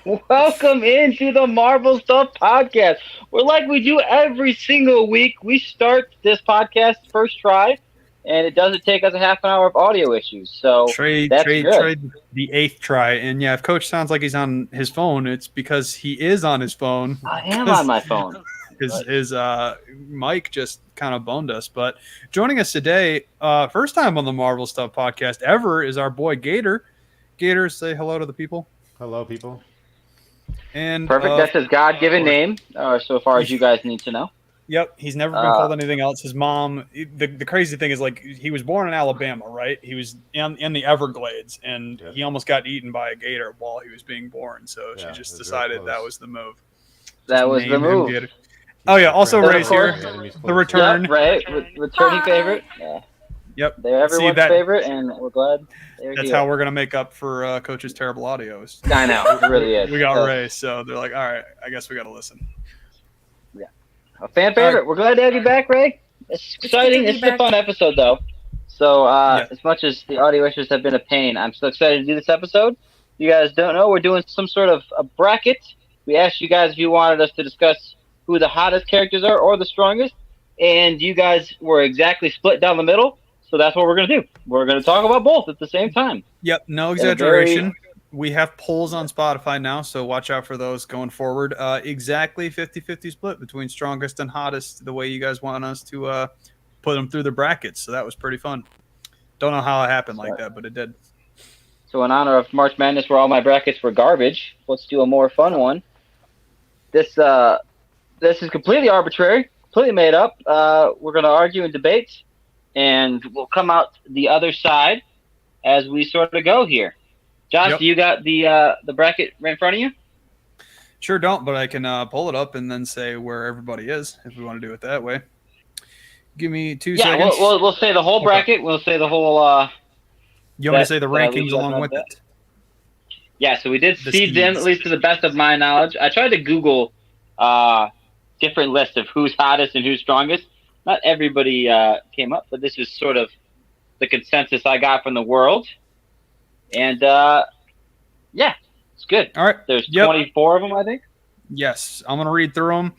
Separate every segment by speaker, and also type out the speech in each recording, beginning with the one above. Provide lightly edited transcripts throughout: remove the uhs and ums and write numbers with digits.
Speaker 1: Welcome into the Marvel Stuff Podcast. We're like we do every single week. We start this podcast first try, and it doesn't take us a half an hour of audio issues. So
Speaker 2: Trade,
Speaker 1: that's
Speaker 2: trade,
Speaker 1: good.
Speaker 2: trade the eighth try. And yeah, if Coach sounds like he's on his phone, it's because he is on his phone.
Speaker 1: I am on
Speaker 2: Because
Speaker 1: my phone.
Speaker 2: his mic just kind of boned us. But joining us today, first time on the Marvel Stuff podcast ever, is our boy Gator. Gator, say hello to the people.
Speaker 3: Hello, people.
Speaker 2: And
Speaker 1: Perfect. That's his God-given name, so far as you guys need to know.
Speaker 2: Yep, he's never been called anything else. His mom, the crazy thing is, like, he was born in Alabama, right? He was in the Everglades, and he almost got eaten by a gator while he was being born. So she just decided that was the move.
Speaker 1: That was the move.
Speaker 2: Oh yeah, also
Speaker 1: And of
Speaker 2: Ray's here.
Speaker 1: course-
Speaker 2: The return.
Speaker 1: Yep, Ray, returning favorite. Yeah.
Speaker 2: Yep.
Speaker 1: They're everyone's favorite, and we're glad they're
Speaker 2: That's
Speaker 1: here.
Speaker 2: how we're gonna make up for Coach's terrible audios.
Speaker 1: I know, it really is.
Speaker 2: We got
Speaker 1: So,
Speaker 2: Ray, so they're like, all right, I guess we got to listen.
Speaker 1: a fan favorite. We're glad to have you back, Ray. It's exciting. This is a fun episode, though. So, as much as the audio issues have been a pain, I'm still excited to do this episode. You guys don't know, we're doing some sort of a bracket. We asked you guys if you wanted us to discuss who the hottest characters are or the strongest, and you guys were exactly split down the middle. So that's what we're going to do. We're going to talk about both at the same time.
Speaker 2: Yep, no exaggeration. We have polls on Spotify now, so watch out for those going forward. Exactly 50-50 split between strongest and hottest, the way you guys want us to put them through the brackets. So that was pretty fun. Don't know how it happened like that, but it did.
Speaker 1: So in honor of March Madness, where all my brackets were garbage, let's do a more fun one. This is completely arbitrary, completely made up. We're going to argue and debate, and we'll come out the other side as we sort of go here. Josh, do you got the bracket right in front of you?
Speaker 2: Sure don't, but I can pull it up and then say where everybody is if we want to do it that way. Give me 2 seconds.
Speaker 1: Yeah, we'll say the whole bracket. We'll say the whole.
Speaker 2: You want me to say the rankings along with it?
Speaker 1: Yeah, so we did seed them, at least to the best of my knowledge. I tried to Google different lists of who's hottest and who's strongest. Not everybody came up, but this is sort of the consensus I got from the world. And, yeah, it's good.
Speaker 2: All right.
Speaker 1: There's 24 of them, I think.
Speaker 2: Yes. I'm going to read through them.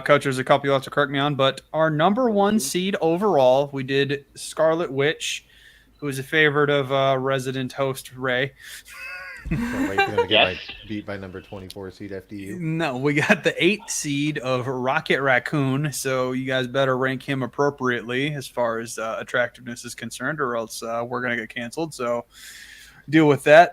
Speaker 2: Coach, there's a couple you'll have to correct me on, but our number one seed overall, we did Scarlet Witch, who is a favorite of resident host Ray.
Speaker 3: Can't wait for them to get beat by number 24 seed FDU.
Speaker 2: No, we got the 8th seed of Rocket Raccoon, so you guys better rank him appropriately as far as attractiveness is concerned, or else we're going to get canceled. So deal with that.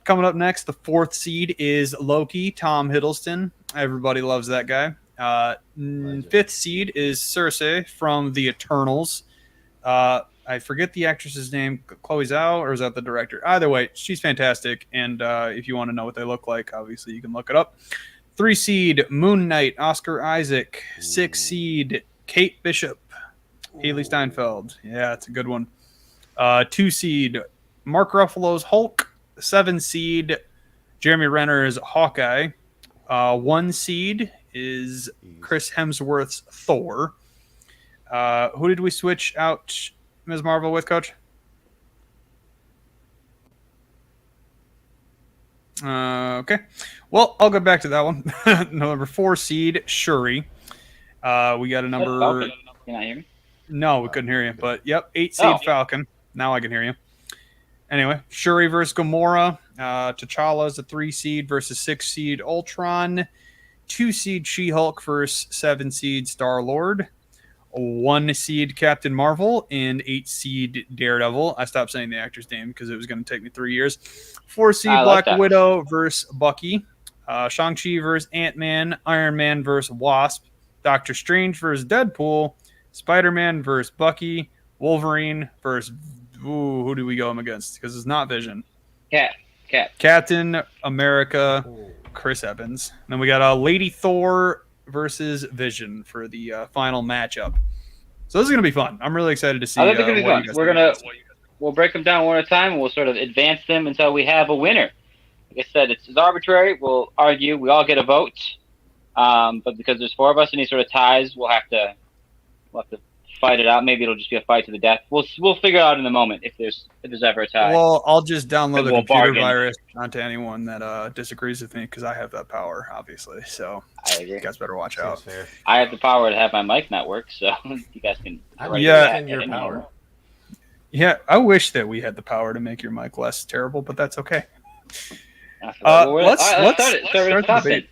Speaker 2: Coming up next, the 4th seed is Loki, Tom Hiddleston. Everybody loves that guy. 5th seed is Cersei from The Eternals. I forget the actress's name, Chloe Zhao, or is that the director? Either way, she's fantastic, and if you want to know what they look like, obviously you can look it up. 3 seed, Moon Knight, Oscar Isaac. 6 seed, Kate Bishop, Haley Steinfeld. Yeah, it's a good one. 2 seed, Mark Ruffalo's Hulk. 7 seed, Jeremy Renner's Hawkeye. 1 seed is Chris Hemsworth's Thor. Who did we switch out Ms. Marvel with, Coach? Okay. Well, I'll go back to that one. Number 4 seed, Shuri. We got a number...
Speaker 1: Falcon. Can I hear me?
Speaker 2: No, we couldn't hear you. But, 8 seed Falcon. Now I can hear you. Anyway, Shuri versus Gamora. T'Challa's a 3 seed versus 6 seed Ultron. 2 seed She-Hulk versus 7 seed Star-Lord. 1 seed Captain Marvel and 8 seed Daredevil. I stopped saying the actor's name because it was going to take me 3 years. 4 seed Black Widow versus Bucky. Shang-Chi versus Ant-Man. Iron Man versus Wasp. Doctor Strange versus Deadpool. Spider-Man versus Bucky. Wolverine versus... Ooh, who do we go him against? Because it's not Vision. Captain America, Chris Evans. And then we got Lady Thor versus Vision for the final matchup. So this is going to be fun. I'm really excited to see.
Speaker 1: I think it's going to be fun. We'll break them down one at a time, and we'll sort of advance them until we have a winner. Like I said, it's arbitrary. We'll argue. We all get a vote. But because there's 4 of us, any sort of ties, we'll have to fight it out. Maybe it'll just be a fight to the death. We'll figure it out in the moment if there's ever a tie.
Speaker 2: Well, I'll just download a
Speaker 1: We'll
Speaker 2: computer
Speaker 1: bargain.
Speaker 2: virus onto anyone that disagrees with me because I have that power, obviously. So
Speaker 1: I agree.
Speaker 2: you guys better watch
Speaker 3: Seems
Speaker 2: out.
Speaker 3: fair.
Speaker 1: I have the power to have my mic not work, so you guys can.
Speaker 3: I
Speaker 1: write
Speaker 2: Yeah.
Speaker 1: that
Speaker 3: in your
Speaker 1: at any
Speaker 3: power.
Speaker 1: moment.
Speaker 2: Yeah, I wish that we had the power to make your mic less terrible, but that's okay.
Speaker 1: Let's start it. Start
Speaker 2: start
Speaker 1: with
Speaker 2: the
Speaker 1: top
Speaker 2: debate.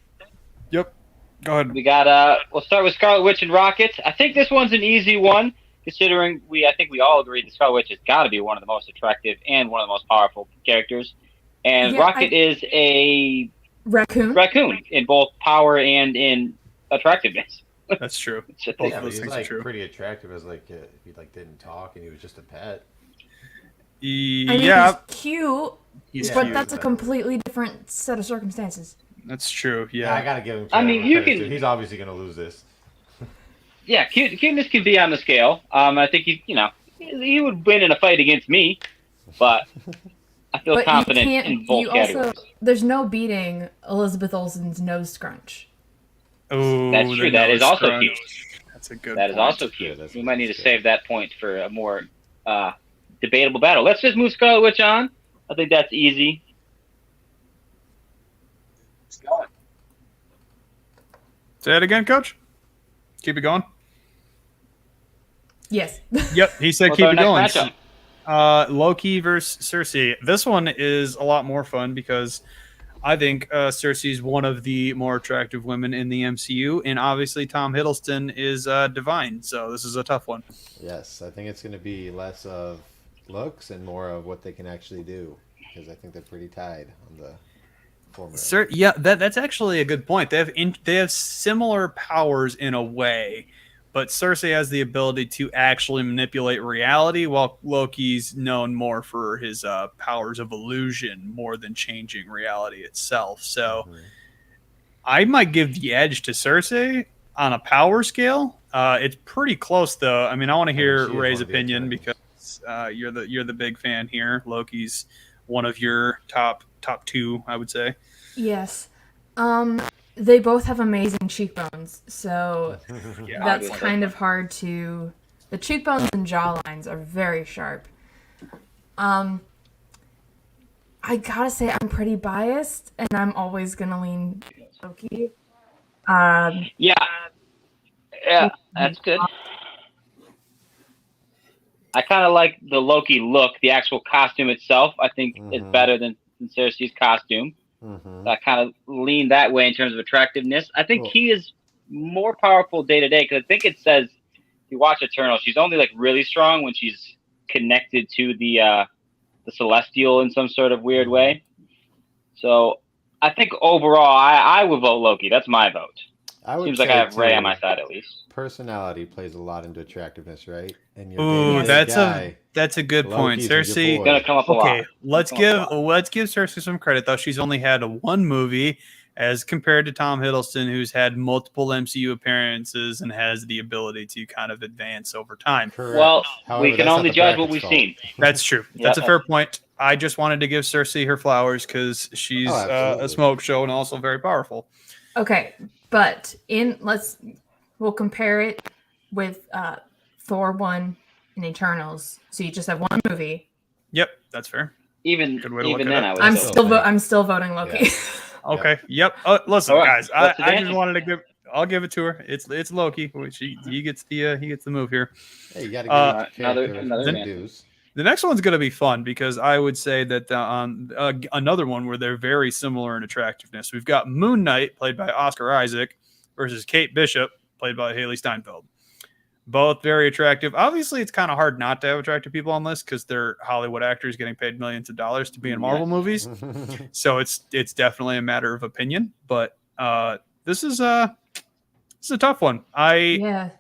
Speaker 2: Yep. Go ahead.
Speaker 1: We got we'll start with Scarlet Witch and Rocket. I think this one's an easy one, considering I think we all agree that Scarlet Witch has got to be one of the most attractive and one of the most powerful characters. And
Speaker 4: Yeah,
Speaker 1: Rocket is a
Speaker 4: Raccoon.
Speaker 1: in both power and in attractiveness.
Speaker 2: That's true.
Speaker 1: It's a
Speaker 2: Both
Speaker 1: thing.
Speaker 2: of
Speaker 3: Yeah, but
Speaker 2: those
Speaker 3: he's
Speaker 2: things are
Speaker 3: like
Speaker 2: true.
Speaker 3: pretty attractive as like if he like didn't talk and he was just a pet.
Speaker 4: I mean,
Speaker 2: Yeah,
Speaker 4: he's cute,
Speaker 2: he's
Speaker 4: but
Speaker 2: cute.
Speaker 4: that's a completely different set of circumstances.
Speaker 2: That's true.
Speaker 3: Yeah, I
Speaker 2: Yeah.
Speaker 3: gotta give him.
Speaker 1: I mean, you
Speaker 3: credit,
Speaker 1: can-
Speaker 3: too. He's obviously gonna lose this.
Speaker 1: Yeah, cuteness can be on the scale. I think he would win in a fight against me, but I feel
Speaker 4: But
Speaker 1: confident
Speaker 4: you can't.
Speaker 1: in both
Speaker 4: You
Speaker 1: categories.
Speaker 4: also there's no beating Elizabeth Olsen's nose scrunch.
Speaker 2: Oh,
Speaker 1: That's true. That is also
Speaker 2: crunch.
Speaker 1: cute.
Speaker 2: That's a good.
Speaker 1: That is
Speaker 2: point.
Speaker 1: also cute.
Speaker 3: That's
Speaker 1: We might need to
Speaker 3: good.
Speaker 1: save that point for a more debatable battle. Let's just move Scarlet Witch on. I think that's easy.
Speaker 2: Say it again, Coach. Keep it going.
Speaker 4: Yes.
Speaker 2: Yep, he said
Speaker 1: What's
Speaker 2: keep
Speaker 1: our
Speaker 2: it
Speaker 1: next
Speaker 2: going.
Speaker 1: matchup?
Speaker 2: Loki versus Cersei. This one is a lot more fun because I think Cersei is one of the more attractive women in the MCU, and obviously Tom Hiddleston is divine. So this is a tough one.
Speaker 3: Yes, I think it's gonna be less of looks and more of what they can actually do because I think they're pretty tied on the formula.
Speaker 2: Yeah, that's actually a good point. They have similar powers in a way, but Cersei has the ability to actually manipulate reality, while Loki's known more for his powers of illusion more than changing reality itself. So
Speaker 3: Mhm.
Speaker 2: I might give the edge to Cersei on a power scale. It's pretty close, though. I mean, I want to hear
Speaker 3: she is
Speaker 2: Ray's
Speaker 3: one of the
Speaker 2: opinion
Speaker 3: Eternals.
Speaker 2: because you're the big fan here. Loki's one of your top two, I would say.
Speaker 4: Yes. They both have amazing cheekbones, so
Speaker 2: Yeah,
Speaker 4: that's
Speaker 1: obviously.
Speaker 4: kind of hard to. The cheekbones and jawlines are very sharp. I gotta say I'm pretty biased, and I'm always gonna lean Loki.
Speaker 1: Yeah, that's good. I kind of like the Loki look. The actual costume itself, I think, is
Speaker 3: Mhm.
Speaker 1: better than Cersei's costume.
Speaker 3: Mhm.
Speaker 1: I kind of lean that way in terms of attractiveness. I think
Speaker 3: Cool.
Speaker 1: he is more powerful day to day because I think it says if you watch Eternal, she's only like really strong when she's connected to the Celestial in some sort of weird way. So I think overall, I would vote Loki. That's my vote.
Speaker 3: I would
Speaker 1: Seems like
Speaker 3: say,
Speaker 1: I have Ray on
Speaker 3: too,
Speaker 1: my side at least.
Speaker 3: personality plays a lot into attractiveness, right? And you're
Speaker 2: Ooh,
Speaker 3: dating
Speaker 2: that's a good point.
Speaker 3: Loki's a good
Speaker 2: Cersei.
Speaker 3: boy.
Speaker 1: Gonna come up a
Speaker 2: Okay,
Speaker 1: lot.
Speaker 2: let's
Speaker 1: Come up
Speaker 2: give
Speaker 1: a lot.
Speaker 2: let's give Cersei some credit though. She's only had one movie as compared to Tom Hiddleston, who's had multiple MCU appearances and has the ability to kind of advance over time.
Speaker 3: Correct.
Speaker 1: Well,
Speaker 3: However,
Speaker 1: we can
Speaker 3: that's not
Speaker 1: only
Speaker 3: the
Speaker 1: judge what
Speaker 3: bracket's
Speaker 1: we've
Speaker 3: fault.
Speaker 1: seen.
Speaker 2: That's true.
Speaker 1: Yeah.
Speaker 2: That's a fair point. I just wanted to give Cersei her flowers because she's
Speaker 3: Oh,
Speaker 2: a
Speaker 3: absolutely.
Speaker 2: smoke show and also very powerful.
Speaker 4: Okay, but we'll compare it with Thor 1 and Eternals. So you just have one movie.
Speaker 2: Yep, that's fair.
Speaker 1: Even
Speaker 2: Good way to look
Speaker 1: even
Speaker 2: at
Speaker 1: then,
Speaker 2: it.
Speaker 1: I would
Speaker 4: I'm
Speaker 1: still
Speaker 3: still
Speaker 4: I'm still voting Loki.
Speaker 3: Yeah.
Speaker 2: Okay. Yep. Listen,
Speaker 1: All right,
Speaker 2: guys. I
Speaker 1: what's the
Speaker 2: just
Speaker 1: answer?
Speaker 2: wanted to give. I'll give it to her. It's Loki. He gets the move here.
Speaker 3: Hey, you got to give
Speaker 1: another
Speaker 3: another
Speaker 1: man.
Speaker 3: dues.
Speaker 2: The next one's going to be fun because I would say that on another one where they're very similar in attractiveness. We've got Moon Knight, played by Oscar Isaac, versus Kate Bishop, played by Haley Steinfeld. Both very attractive. Obviously, it's kind of hard not to have attractive people on this because they're Hollywood actors getting paid millions of dollars to be in Marvel movies. So it's definitely a matter of opinion. But this is a tough one.
Speaker 4: Yeah.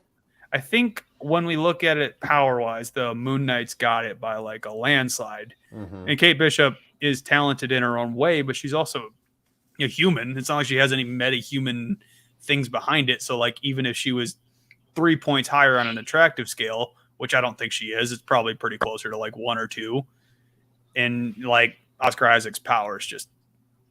Speaker 2: I think when we look at it power wise, the Moon Knight's got it by like a landslide.
Speaker 3: Mhm.
Speaker 2: And Kate Bishop is talented in her own way, but she's also a human. It's not like she has any meta-human things behind it. So like even if she was 3 points higher on an attractive scale, which I don't think she is, it's probably pretty closer to like 1 or 2. And like Oscar Isaac's power is just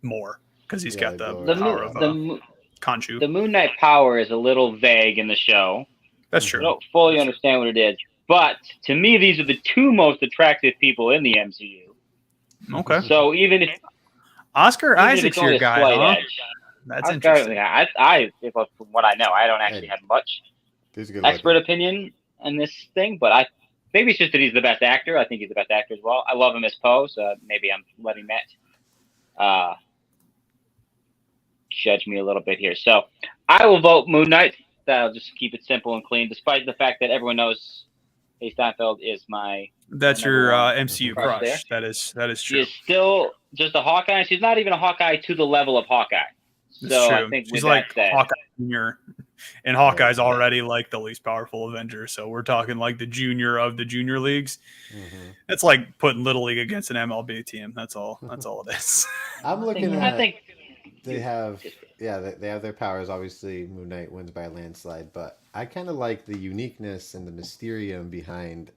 Speaker 2: more because he's
Speaker 3: Yeah,
Speaker 2: got the
Speaker 3: the
Speaker 2: power of
Speaker 1: the
Speaker 2: Khonshu.
Speaker 1: Moon Knight power is a little vague in the show.
Speaker 2: That's
Speaker 1: I
Speaker 2: true.
Speaker 1: don't fully understand what it is. But to me, these are the two most attractive people in the MCU.
Speaker 2: Okay.
Speaker 1: So even if
Speaker 2: Oscar
Speaker 1: even if
Speaker 2: Isaac's
Speaker 1: it's only
Speaker 2: your
Speaker 1: a
Speaker 2: guy,
Speaker 1: slight
Speaker 2: huh?
Speaker 1: edge,
Speaker 2: That's
Speaker 1: Oscar,
Speaker 2: interesting.
Speaker 1: from what I know, I don't actually have much
Speaker 3: He's a good
Speaker 1: expert
Speaker 3: looking.
Speaker 1: opinion in this thing, but maybe it's just that he's the best actor. I think he's the best actor as well. I love him as Poe, so maybe I'm letting that judge me a little bit here. So I will vote Moon Knight. That'll just keep it simple and clean, despite the fact that everyone knows Haley Steinfeld is my.
Speaker 2: That's
Speaker 1: number
Speaker 2: your
Speaker 1: one
Speaker 2: MCU
Speaker 1: crush
Speaker 2: crush.
Speaker 1: there.
Speaker 2: That is
Speaker 1: She
Speaker 2: true.
Speaker 1: is still just a Hawkeye. She's not even a Hawkeye to the level of Hawkeye.
Speaker 2: It's
Speaker 1: So
Speaker 2: true.
Speaker 1: I think
Speaker 2: She's
Speaker 1: with
Speaker 2: like
Speaker 1: that said,
Speaker 2: Hawkeye Junior, and Hawkeye's already like the least powerful Avenger. So we're talking like the junior of the junior leagues.
Speaker 3: Mm-hmm.
Speaker 2: It's like putting Little League against an MLB team. That's all. That's all it is.
Speaker 3: I'm looking
Speaker 1: I
Speaker 3: at.
Speaker 1: think
Speaker 3: They have, they have their powers. Obviously, Moon Knight wins by a landslide, but I kind of like the uniqueness and the mysterium behind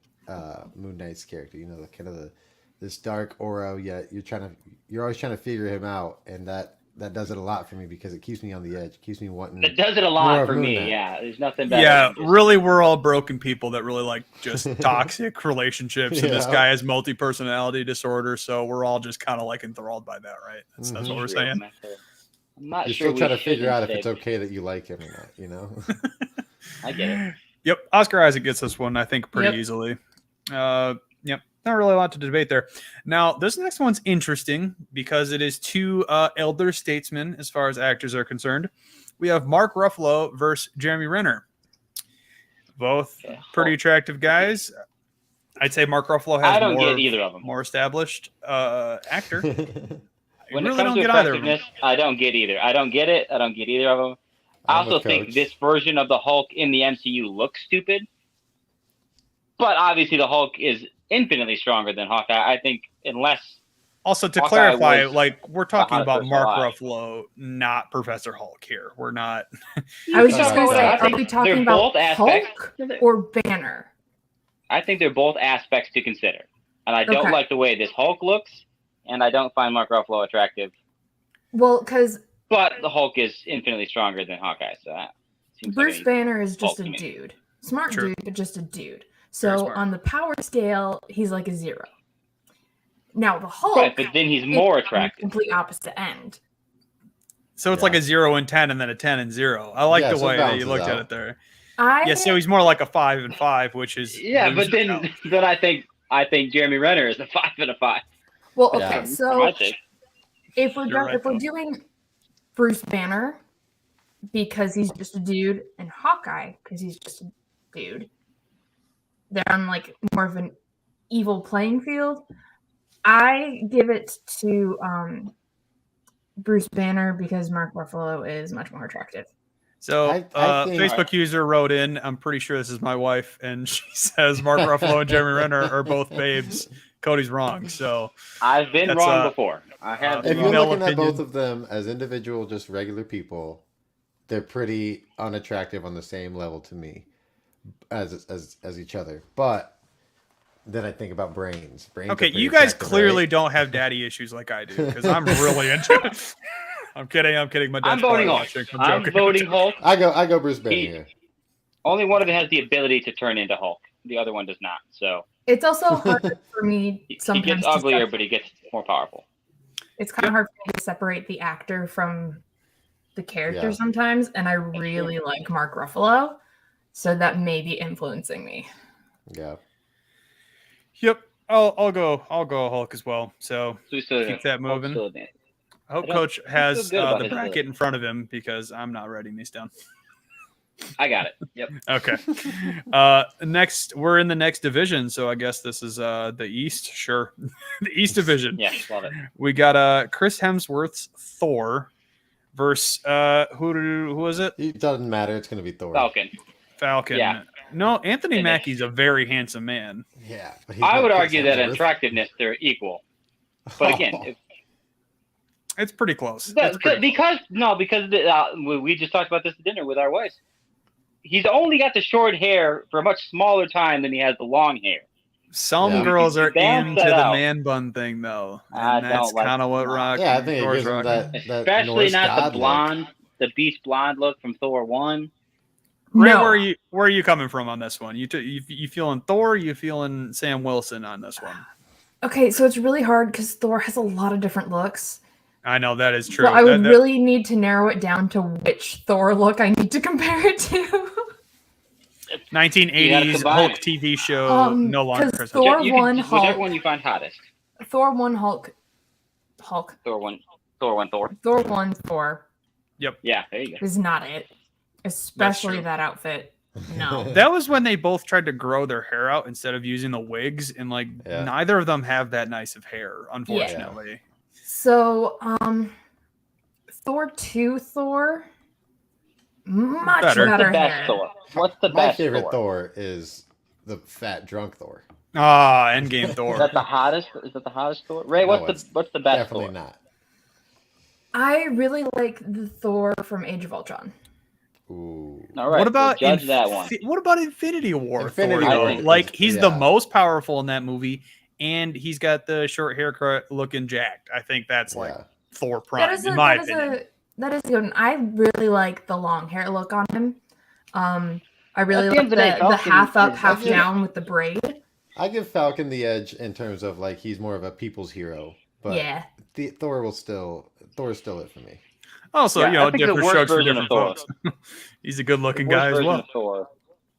Speaker 3: Moon Knight's character. You know, the kind of this dark aura. Yet you're always trying to figure him out, and that does it a lot for me because it keeps me on the edge. It keeps me wanting.
Speaker 1: it does it a
Speaker 3: more
Speaker 1: lot
Speaker 3: of
Speaker 1: for
Speaker 3: Moon
Speaker 1: me.
Speaker 3: Knight.
Speaker 1: Yeah, there's nothing better.
Speaker 2: Yeah,
Speaker 1: than just-
Speaker 2: really, we're all broken people that really like just toxic relationships, and this
Speaker 3: Yeah.
Speaker 2: guy has multi-personality disorder, so we're all just kind of like enthralled by that, right? That's what we're saying.
Speaker 1: I'm not
Speaker 3: You're
Speaker 1: sure
Speaker 3: still trying to
Speaker 1: we
Speaker 3: figure out if
Speaker 1: shouldn't
Speaker 3: it's
Speaker 1: say-
Speaker 3: okay that you like him or not. You know.
Speaker 1: I get it.
Speaker 2: Yep, Oscar Isaac gets this one, I think, pretty
Speaker 4: Yep.
Speaker 2: easily. Yep, not really a lot to debate there. Now, this next one's interesting because it is two elder statesmen as far as actors are concerned. We have Mark Ruffalo versus Jeremy Renner. Both
Speaker 1: Yeah.
Speaker 2: pretty attractive guys. I'd say Mark Ruffalo
Speaker 1: I
Speaker 2: has
Speaker 1: don't get either of them.
Speaker 2: more established actor. I
Speaker 1: When
Speaker 2: really
Speaker 1: it
Speaker 2: don't
Speaker 1: comes to
Speaker 2: get either of them.
Speaker 1: effectiveness, I don't get either. I don't get it. I don't get either of them. I
Speaker 3: I'm
Speaker 1: also
Speaker 3: with
Speaker 1: think
Speaker 3: Coach.
Speaker 1: this version of the Hulk in the MCU looks stupid. But obviously the Hulk is infinitely stronger than Hawkeye. I think unless
Speaker 2: Also, to
Speaker 1: Hawkeye
Speaker 2: clarify,
Speaker 1: was
Speaker 2: like we're talking
Speaker 1: the
Speaker 2: about
Speaker 1: hottest
Speaker 2: Mark
Speaker 1: person
Speaker 2: Ruffalo, not Professor Hulk here. We're not.
Speaker 4: I was just
Speaker 3: Talking
Speaker 4: going to
Speaker 3: about
Speaker 4: say,
Speaker 3: that.
Speaker 4: are we talking
Speaker 1: They're
Speaker 4: about
Speaker 1: both aspects.
Speaker 4: Hulk or Banner?
Speaker 1: I think they're both aspects to consider. And I don't
Speaker 4: Okay.
Speaker 1: like the way this Hulk looks, and I don't find Mark Ruffalo attractive.
Speaker 4: Well, because
Speaker 1: But the Hulk is infinitely stronger than Hawkeye, so that seems
Speaker 4: Bruce
Speaker 1: like
Speaker 4: Banner is just
Speaker 1: Hulk
Speaker 4: a
Speaker 1: to me.
Speaker 4: dude. Smart
Speaker 2: True.
Speaker 4: dude, but just a dude.
Speaker 2: Very
Speaker 4: So
Speaker 2: smart.
Speaker 4: on the power scale, he's like a 0. Now the Hulk
Speaker 1: right, but then he's
Speaker 4: is
Speaker 1: more
Speaker 4: on the
Speaker 1: attractive.
Speaker 4: complete opposite end.
Speaker 2: So it's
Speaker 3: Yeah.
Speaker 2: like a 0 and 10, and then a 10 and 0. I like
Speaker 3: Yeah,
Speaker 2: the
Speaker 3: so it
Speaker 2: way that you
Speaker 3: balances
Speaker 2: looked at
Speaker 3: out.
Speaker 2: it there.
Speaker 4: I
Speaker 2: Yeah, so he's more like a 5 and 5, which is
Speaker 1: Yeah, but
Speaker 2: loser
Speaker 1: then
Speaker 2: now.
Speaker 1: then I think Jeremy Renner is a 5 and a 5.
Speaker 4: well, okay.
Speaker 3: Yeah.
Speaker 1: For
Speaker 4: So
Speaker 1: my take.
Speaker 4: if we're
Speaker 2: You're right,
Speaker 4: if we're
Speaker 2: though.
Speaker 4: doing Bruce Banner because he's just a dude, and Hawkeye because he's just a dude, they're on like more of an evil playing field. I give it to Bruce Banner because Mark Ruffalo is much more attractive.
Speaker 2: So,
Speaker 3: I think-
Speaker 2: Facebook user wrote in, I'm pretty sure this is my wife, and she says Mark Ruffalo and Jeremy Renner are both babes. Cody's wrong. So,
Speaker 1: I've been
Speaker 2: That's,
Speaker 1: wrong before. I have
Speaker 3: If
Speaker 1: been
Speaker 3: you're
Speaker 1: wrong.
Speaker 2: Female
Speaker 3: looking at
Speaker 2: opinion.
Speaker 3: both of them as individual, just regular people, they're pretty unattractive on the same level to me as each other. But then I think about brains. Brains are
Speaker 2: okay,
Speaker 3: pretty
Speaker 2: you guys
Speaker 3: attractive,
Speaker 2: clearly
Speaker 3: right?
Speaker 2: don't have daddy issues like I do because I'm really into it. I'm kidding. My dad's
Speaker 1: I'm voting
Speaker 2: probably
Speaker 1: Hulk.
Speaker 2: watching.
Speaker 1: I'm
Speaker 2: joking.
Speaker 1: voting Hulk.
Speaker 3: I go Bruce Banner
Speaker 1: He-
Speaker 3: here.
Speaker 1: Only one of them has the ability to turn into Hulk. The other one does not. So
Speaker 4: It's also hard for me
Speaker 1: he
Speaker 4: sometimes.
Speaker 1: gets
Speaker 4: to
Speaker 1: uglier,
Speaker 4: separate-
Speaker 1: but he gets more powerful.
Speaker 4: it's kind of hard for me to separate the actor from the character
Speaker 3: Yeah.
Speaker 4: sometimes, and I really like Mark Ruffalo, so that may be influencing me.
Speaker 3: Yeah.
Speaker 2: Yep. I'll go Hulk as well. So
Speaker 1: So we still
Speaker 2: keep that
Speaker 1: Hulk's
Speaker 2: moving.
Speaker 1: still advanced.
Speaker 2: I hope
Speaker 1: I don't
Speaker 2: Coach has
Speaker 1: feel good about
Speaker 2: the
Speaker 1: his
Speaker 2: bracket in front of him because I'm not writing these down.
Speaker 1: I got it. Yep.
Speaker 2: Okay. Next, we're in the next division, so I guess this is the East. Sure, the East Division.
Speaker 1: Yeah, love it.
Speaker 2: We got Chris Hemsworth's Thor versus who was it?
Speaker 3: It doesn't matter. It's going to be Thor.
Speaker 1: Falcon.
Speaker 2: Falcon.
Speaker 1: Yeah.
Speaker 2: No, Anthony
Speaker 1: And
Speaker 2: Mackie's a very handsome man.
Speaker 3: Yeah. But he's
Speaker 1: I
Speaker 3: not
Speaker 1: would
Speaker 3: Chris
Speaker 1: argue that in
Speaker 3: Hemsworth.
Speaker 1: attractiveness they're equal. But again, if,
Speaker 2: It's pretty close.
Speaker 1: But-
Speaker 2: It's pretty
Speaker 1: because we just talked about this at dinner with our wives. He's only got the short hair for a much smaller time than he has the long hair.
Speaker 2: Some
Speaker 3: Yeah.
Speaker 2: girls are
Speaker 1: Balance
Speaker 2: into
Speaker 1: that
Speaker 2: the
Speaker 1: out.
Speaker 2: man bun thing, though,
Speaker 1: I
Speaker 2: and that's
Speaker 1: don't like
Speaker 2: kind of what
Speaker 1: that.
Speaker 2: rock.
Speaker 3: Yeah, I think it
Speaker 2: Thor's
Speaker 3: gives him
Speaker 2: rocking.
Speaker 3: that
Speaker 1: Especially
Speaker 3: Norse
Speaker 1: not
Speaker 3: god
Speaker 1: the
Speaker 3: look.
Speaker 1: blonde, the beast blonde look from Thor 1.
Speaker 2: Ray,
Speaker 4: No.
Speaker 2: where are you coming from on this one? You feeling Thor? You feeling Sam Wilson on this one?
Speaker 4: Okay, so it's really hard because Thor has a lot of different looks.
Speaker 2: I know that is true.
Speaker 4: So I would really need to narrow it down to which Thor look I need to compare it to.
Speaker 2: 1980s Hulk TV show, no longer
Speaker 4: because
Speaker 2: present.
Speaker 4: Thor
Speaker 1: You
Speaker 4: one
Speaker 1: can,
Speaker 4: Hulk.
Speaker 1: whichever one you find hottest.
Speaker 4: Thor one Hulk.
Speaker 1: Thor one Thor.
Speaker 4: Thor one Thor
Speaker 1: Yeah, there you go.
Speaker 4: is not it. Especially
Speaker 2: true.
Speaker 4: that outfit. No.
Speaker 2: That was when they both tried to grow their hair out instead of using the wigs, and like neither of them have that nice of hair, unfortunately.
Speaker 3: Yeah.
Speaker 4: So, Thor 2 Thor, much
Speaker 2: Better.
Speaker 4: better,
Speaker 1: What's the best
Speaker 4: hair.
Speaker 1: Thor? What's the
Speaker 3: My
Speaker 1: best
Speaker 3: favorite
Speaker 1: Thor?
Speaker 3: Thor is the fat drunk Thor.
Speaker 2: Endgame
Speaker 1: Is
Speaker 2: Thor.
Speaker 1: that the hottest? Is that the hottest Thor? Ray,
Speaker 3: No,
Speaker 1: what's
Speaker 3: it's
Speaker 1: the best
Speaker 3: Definitely
Speaker 1: Thor?
Speaker 3: not.
Speaker 4: I really like the Thor from Age of Ultron.
Speaker 3: Ooh.
Speaker 1: All right.
Speaker 2: What about
Speaker 1: we'll judge that one?
Speaker 2: What about Infinity War?
Speaker 3: Infinity
Speaker 2: Thor,
Speaker 1: War
Speaker 2: though?
Speaker 1: is-
Speaker 2: Like he's the
Speaker 3: yeah.
Speaker 2: most powerful in that movie, and he's got the short haircut, looking jacked. I think that's like
Speaker 3: Yeah.
Speaker 2: Thor Prime, in my opinion.
Speaker 4: That is good. I really like the long hair look on him. I really
Speaker 1: At the
Speaker 4: like
Speaker 1: end of the day,
Speaker 4: the
Speaker 1: Falcon
Speaker 4: half up,
Speaker 1: is-
Speaker 4: half
Speaker 3: Yeah.
Speaker 4: down with the braid.
Speaker 3: I give Falcon the edge in terms of like he's more of a people's hero, but
Speaker 4: Yeah.
Speaker 3: Thor's still it for me.
Speaker 2: Also,
Speaker 1: Yeah, I think the
Speaker 2: different
Speaker 1: worst
Speaker 2: strokes for
Speaker 1: version of
Speaker 2: different
Speaker 1: Thor.
Speaker 2: folks. He's a good-looking
Speaker 1: The worst
Speaker 2: guy as
Speaker 1: version
Speaker 2: well.
Speaker 1: of Thor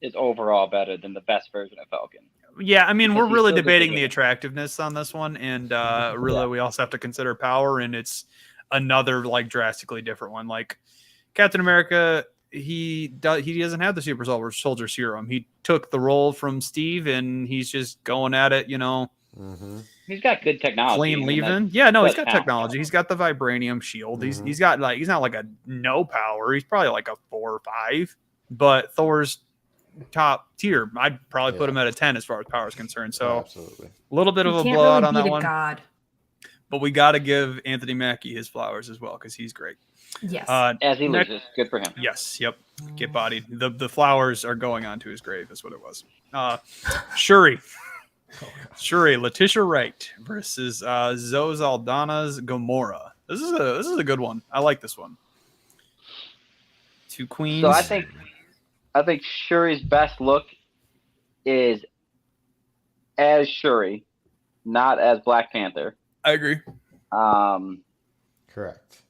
Speaker 1: is overall better than the best version of Falcon.
Speaker 2: Yeah, I mean,
Speaker 1: Because
Speaker 2: we're
Speaker 1: he's
Speaker 2: really
Speaker 1: still
Speaker 2: debating the
Speaker 1: good.
Speaker 2: attractiveness on this one, and really
Speaker 1: Yeah.
Speaker 2: we also have to consider power, and it's another like drastically different one. Like Captain America, he doesn't have the super soldier serum. He took the role from Steve, and he's just going at it,
Speaker 3: Mm-hmm.
Speaker 1: He's got good technology.
Speaker 2: clean
Speaker 1: I mean,
Speaker 2: leaving. Yeah, no, he's
Speaker 1: does
Speaker 2: got
Speaker 1: count.
Speaker 2: technology. He's got the vibranium shield.
Speaker 3: Mhm.
Speaker 2: He's got he's not like a no power. He's probably like a 4 or 5. But Thor's top tier. I'd probably put him at a 10 as far as power is concerned. So
Speaker 3: Absolutely.
Speaker 2: a little bit of
Speaker 4: You
Speaker 2: a
Speaker 4: can't
Speaker 2: blowout
Speaker 4: really
Speaker 2: on
Speaker 4: beat
Speaker 2: that
Speaker 4: a
Speaker 2: one.
Speaker 4: god.
Speaker 2: But we got to give Anthony Mackie his flowers as well because he's great.
Speaker 4: Yes.
Speaker 1: As he
Speaker 2: Next-
Speaker 1: loses, good for him.
Speaker 2: Yes, yep. Get bodied. The flowers are going on to his grave. Is what it was. Shuri. Shuri, Letitia Wright versus Zoe Saldana's Gamora. This is a good one. I like this one. Two queens.
Speaker 1: So I think Shuri's best look is as Shuri, not as Black Panther.
Speaker 2: I agree.
Speaker 3: Correct.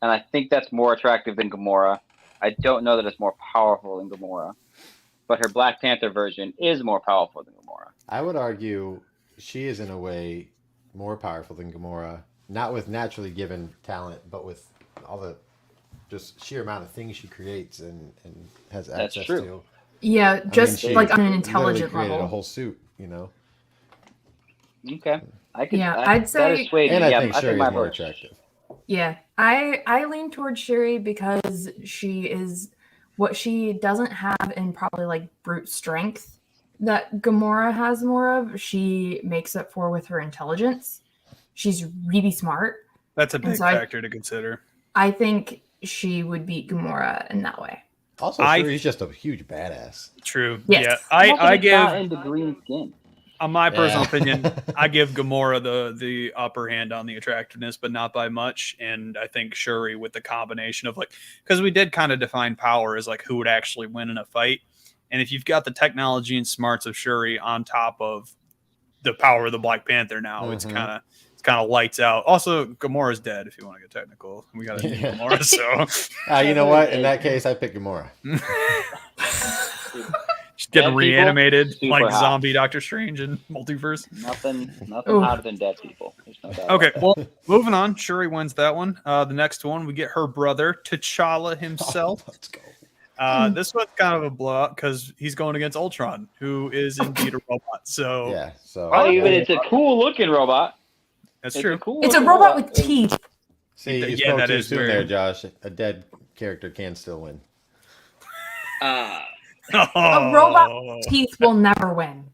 Speaker 1: And I think that's more attractive than Gamora. I don't know that it's more powerful than Gamora, but her Black Panther version is more powerful than Gamora.
Speaker 3: I would argue she is in a way more powerful than Gamora, not with naturally given talent, but with all the just sheer amount of things she creates and has
Speaker 1: That's
Speaker 3: access
Speaker 1: true.
Speaker 3: to.
Speaker 4: yeah, just
Speaker 3: she
Speaker 4: like on an
Speaker 3: literally
Speaker 4: intelligent
Speaker 3: created
Speaker 4: level.
Speaker 3: a whole suit,
Speaker 1: Okay, I could.
Speaker 4: Yeah,
Speaker 1: that
Speaker 4: I'd say-
Speaker 1: is swayed me.
Speaker 3: And I
Speaker 1: Yeah,
Speaker 3: think Shuri
Speaker 1: my
Speaker 3: is more
Speaker 1: vote.
Speaker 3: attractive.
Speaker 4: Yeah, I lean towards Shuri because she is what she doesn't have in probably like brute strength that Gamora has more of. She makes up for with her intelligence. She's really smart.
Speaker 2: That's a big
Speaker 4: so I-
Speaker 2: factor to consider.
Speaker 4: I think she would beat Gamora in that way.
Speaker 3: Also, Shuri's just a huge badass.
Speaker 2: True.
Speaker 4: Yes.
Speaker 2: Yeah.
Speaker 1: Also,
Speaker 2: I
Speaker 1: he's
Speaker 2: give
Speaker 1: not into green skin.
Speaker 2: on my personal
Speaker 3: Yeah.
Speaker 2: opinion, I give Gamora the upper hand on the attractiveness, but not by much. And I think Shuri with the combination of like, because we did kind of define power as like who would actually win in a fight. And if you've got the technology and smarts of Shuri on top of the power of the Black Panther now, it's
Speaker 3: Mhm.
Speaker 2: kind of lights out. Also, Gamora's dead if you want to get technical. We got to do
Speaker 3: Yeah.
Speaker 2: Gamora, so
Speaker 3: You know what? In that case, I pick Gamora.
Speaker 2: she's getting
Speaker 1: Dead people,
Speaker 2: reanimated
Speaker 1: super
Speaker 2: like
Speaker 1: hot.
Speaker 2: zombie Doctor Strange and multiverse.
Speaker 1: Nothing
Speaker 4: Ooh.
Speaker 1: hotter than dead people. There's no doubt.
Speaker 2: Okay, well, moving on. Shuri wins that one. The next one, we get her brother, T'Challa himself.
Speaker 3: Let's go.
Speaker 2: This one's kind of a blowout because he's going against Ultron, who is indeed a robot. So
Speaker 3: Yeah. So.
Speaker 1: Oh, even it's a cool looking robot.
Speaker 2: that's
Speaker 1: It's
Speaker 2: true.
Speaker 1: a cool.
Speaker 4: It's a
Speaker 1: looking
Speaker 4: robot with teeth.
Speaker 3: See, you
Speaker 2: Yeah,
Speaker 3: spoke
Speaker 2: that
Speaker 3: too
Speaker 2: is
Speaker 3: soon
Speaker 2: very-
Speaker 3: there, Josh. A dead character can still win.
Speaker 4: A robot with teeth will never win.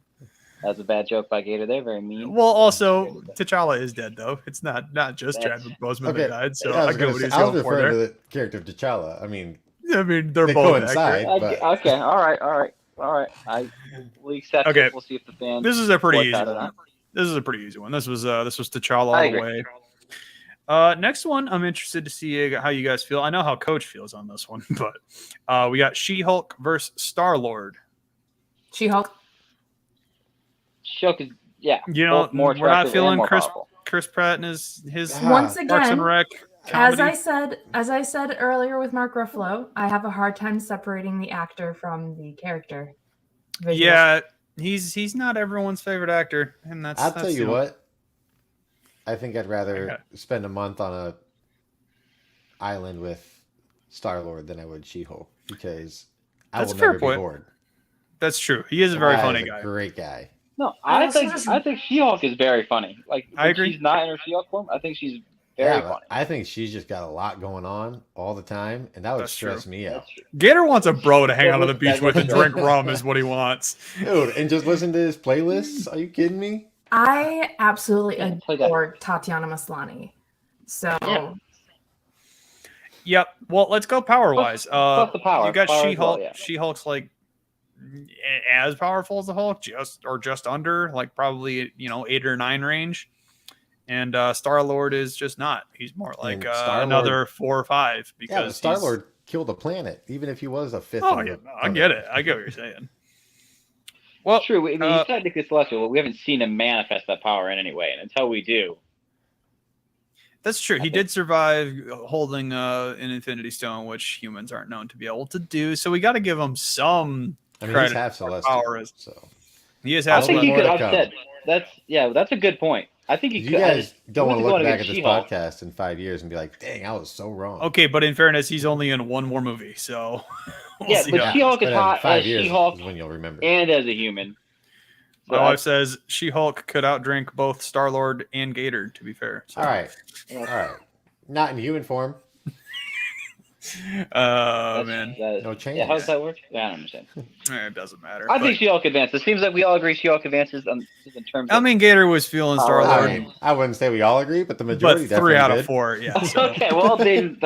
Speaker 1: That's a bad joke by Gator there. Very mean.
Speaker 2: Well, also T'Challa is dead though. It's not just
Speaker 1: That's-
Speaker 2: Chadwick Boseman
Speaker 3: Okay,
Speaker 2: that died. So
Speaker 3: I
Speaker 2: I
Speaker 3: was,
Speaker 2: get
Speaker 3: gonna
Speaker 2: what
Speaker 3: say,
Speaker 2: he's
Speaker 3: I was
Speaker 2: going for
Speaker 3: referring
Speaker 2: there.
Speaker 3: to the character of T'Challa. I mean,
Speaker 2: I mean, they're
Speaker 3: they
Speaker 2: both
Speaker 3: coincide.
Speaker 2: accurate.
Speaker 3: but-
Speaker 1: Okay. All right. We accept
Speaker 2: Okay.
Speaker 1: it. We'll see if the fans.
Speaker 2: This is a pretty
Speaker 1: boycott
Speaker 2: easy
Speaker 1: it or
Speaker 2: one.
Speaker 1: not.
Speaker 2: This is a pretty easy one. This was T'Challa
Speaker 1: I
Speaker 2: all the
Speaker 1: agree.
Speaker 2: way. Next one, I'm interested to see how you guys feel. I know how Coach feels on this one, but we got She-Hulk versus Star-Lord.
Speaker 4: She-Hulk.
Speaker 1: She-Hulk is, yeah.
Speaker 2: You know,
Speaker 1: more
Speaker 2: we're not
Speaker 1: attractive and
Speaker 2: feeling
Speaker 1: more
Speaker 2: Chris
Speaker 1: powerful.
Speaker 2: Pratt and his
Speaker 4: Once
Speaker 2: Parks and
Speaker 4: again,
Speaker 2: Rec
Speaker 4: as
Speaker 2: comedy.
Speaker 4: I said earlier with Mark Ruffalo, I have a hard time separating the actor from the character. Visual.
Speaker 2: Yeah, he's not everyone's favorite actor, and
Speaker 3: I'll tell you
Speaker 2: know.
Speaker 3: what. I think I'd rather spend a month on a island with Star-Lord than I would She-Hulk because I will never be bored.
Speaker 2: That's true. He is a very funny guy.
Speaker 3: Great guy.
Speaker 1: No, I think She-Hulk is very funny. Like,
Speaker 2: I agree.
Speaker 1: She's not in her She-Hulk form. I think she's very funny.
Speaker 3: I think she's just got a lot going on all the time, and that would stress me out.
Speaker 2: Gator wants a bro to hang out on the beach with and drink rum is what he wants.
Speaker 3: Dude, and just listen to his playlists? Are you kidding me?
Speaker 4: I absolutely adore Tatiana Maslany. So,
Speaker 2: yep. Well, let's go power-wise.
Speaker 1: Plus the power.
Speaker 2: You got
Speaker 1: power
Speaker 2: She-Hulk.
Speaker 1: well, yeah.
Speaker 2: She-Hulk's like as powerful as the Hulk, just under, like probably 8 or 9 range. And Star-Lord is just not. He's more like another 4 or 5 because
Speaker 3: Star-Lord killed a planet, even if he was a fifth.
Speaker 2: Oh yeah, I get it. I get what you're saying. Well,
Speaker 1: true. I mean, he's technically celestial, but we haven't seen him manifest that power in any way, and until we do.
Speaker 2: That's true. He did survive holding an Infinity Stone, which humans aren't known to be able to do. So we got to give him some credit.
Speaker 3: He's half celestial,
Speaker 2: power.
Speaker 3: So
Speaker 2: he is half celestial.
Speaker 1: I think he could upset. That's a good point. I think
Speaker 3: you guys don't want to look back at this podcast in 5 years and be like, "Dang, I was so wrong."
Speaker 2: Okay, but in fairness, he's only in one more movie, so
Speaker 1: but She-Hulk is hot as She-Hulk
Speaker 3: when you'll remember,
Speaker 1: and as a human.
Speaker 2: My wife says She-Hulk could outdrink both Star-Lord and Gator. To be fair,
Speaker 3: all right, not in human form.
Speaker 2: Man.
Speaker 3: No change.
Speaker 1: Yeah, how does that work? Yeah, I don't understand.
Speaker 2: It doesn't matter.
Speaker 1: I think She-Hulk advances. It seems like we all agree She-Hulk advances in terms of...
Speaker 2: I mean, Gator was feeling Star-Lord.
Speaker 3: I wouldn't say we all agree, but the majority
Speaker 2: definitely 3 out of
Speaker 3: did.
Speaker 2: 4, yeah. So.
Speaker 1: Okay, well, then...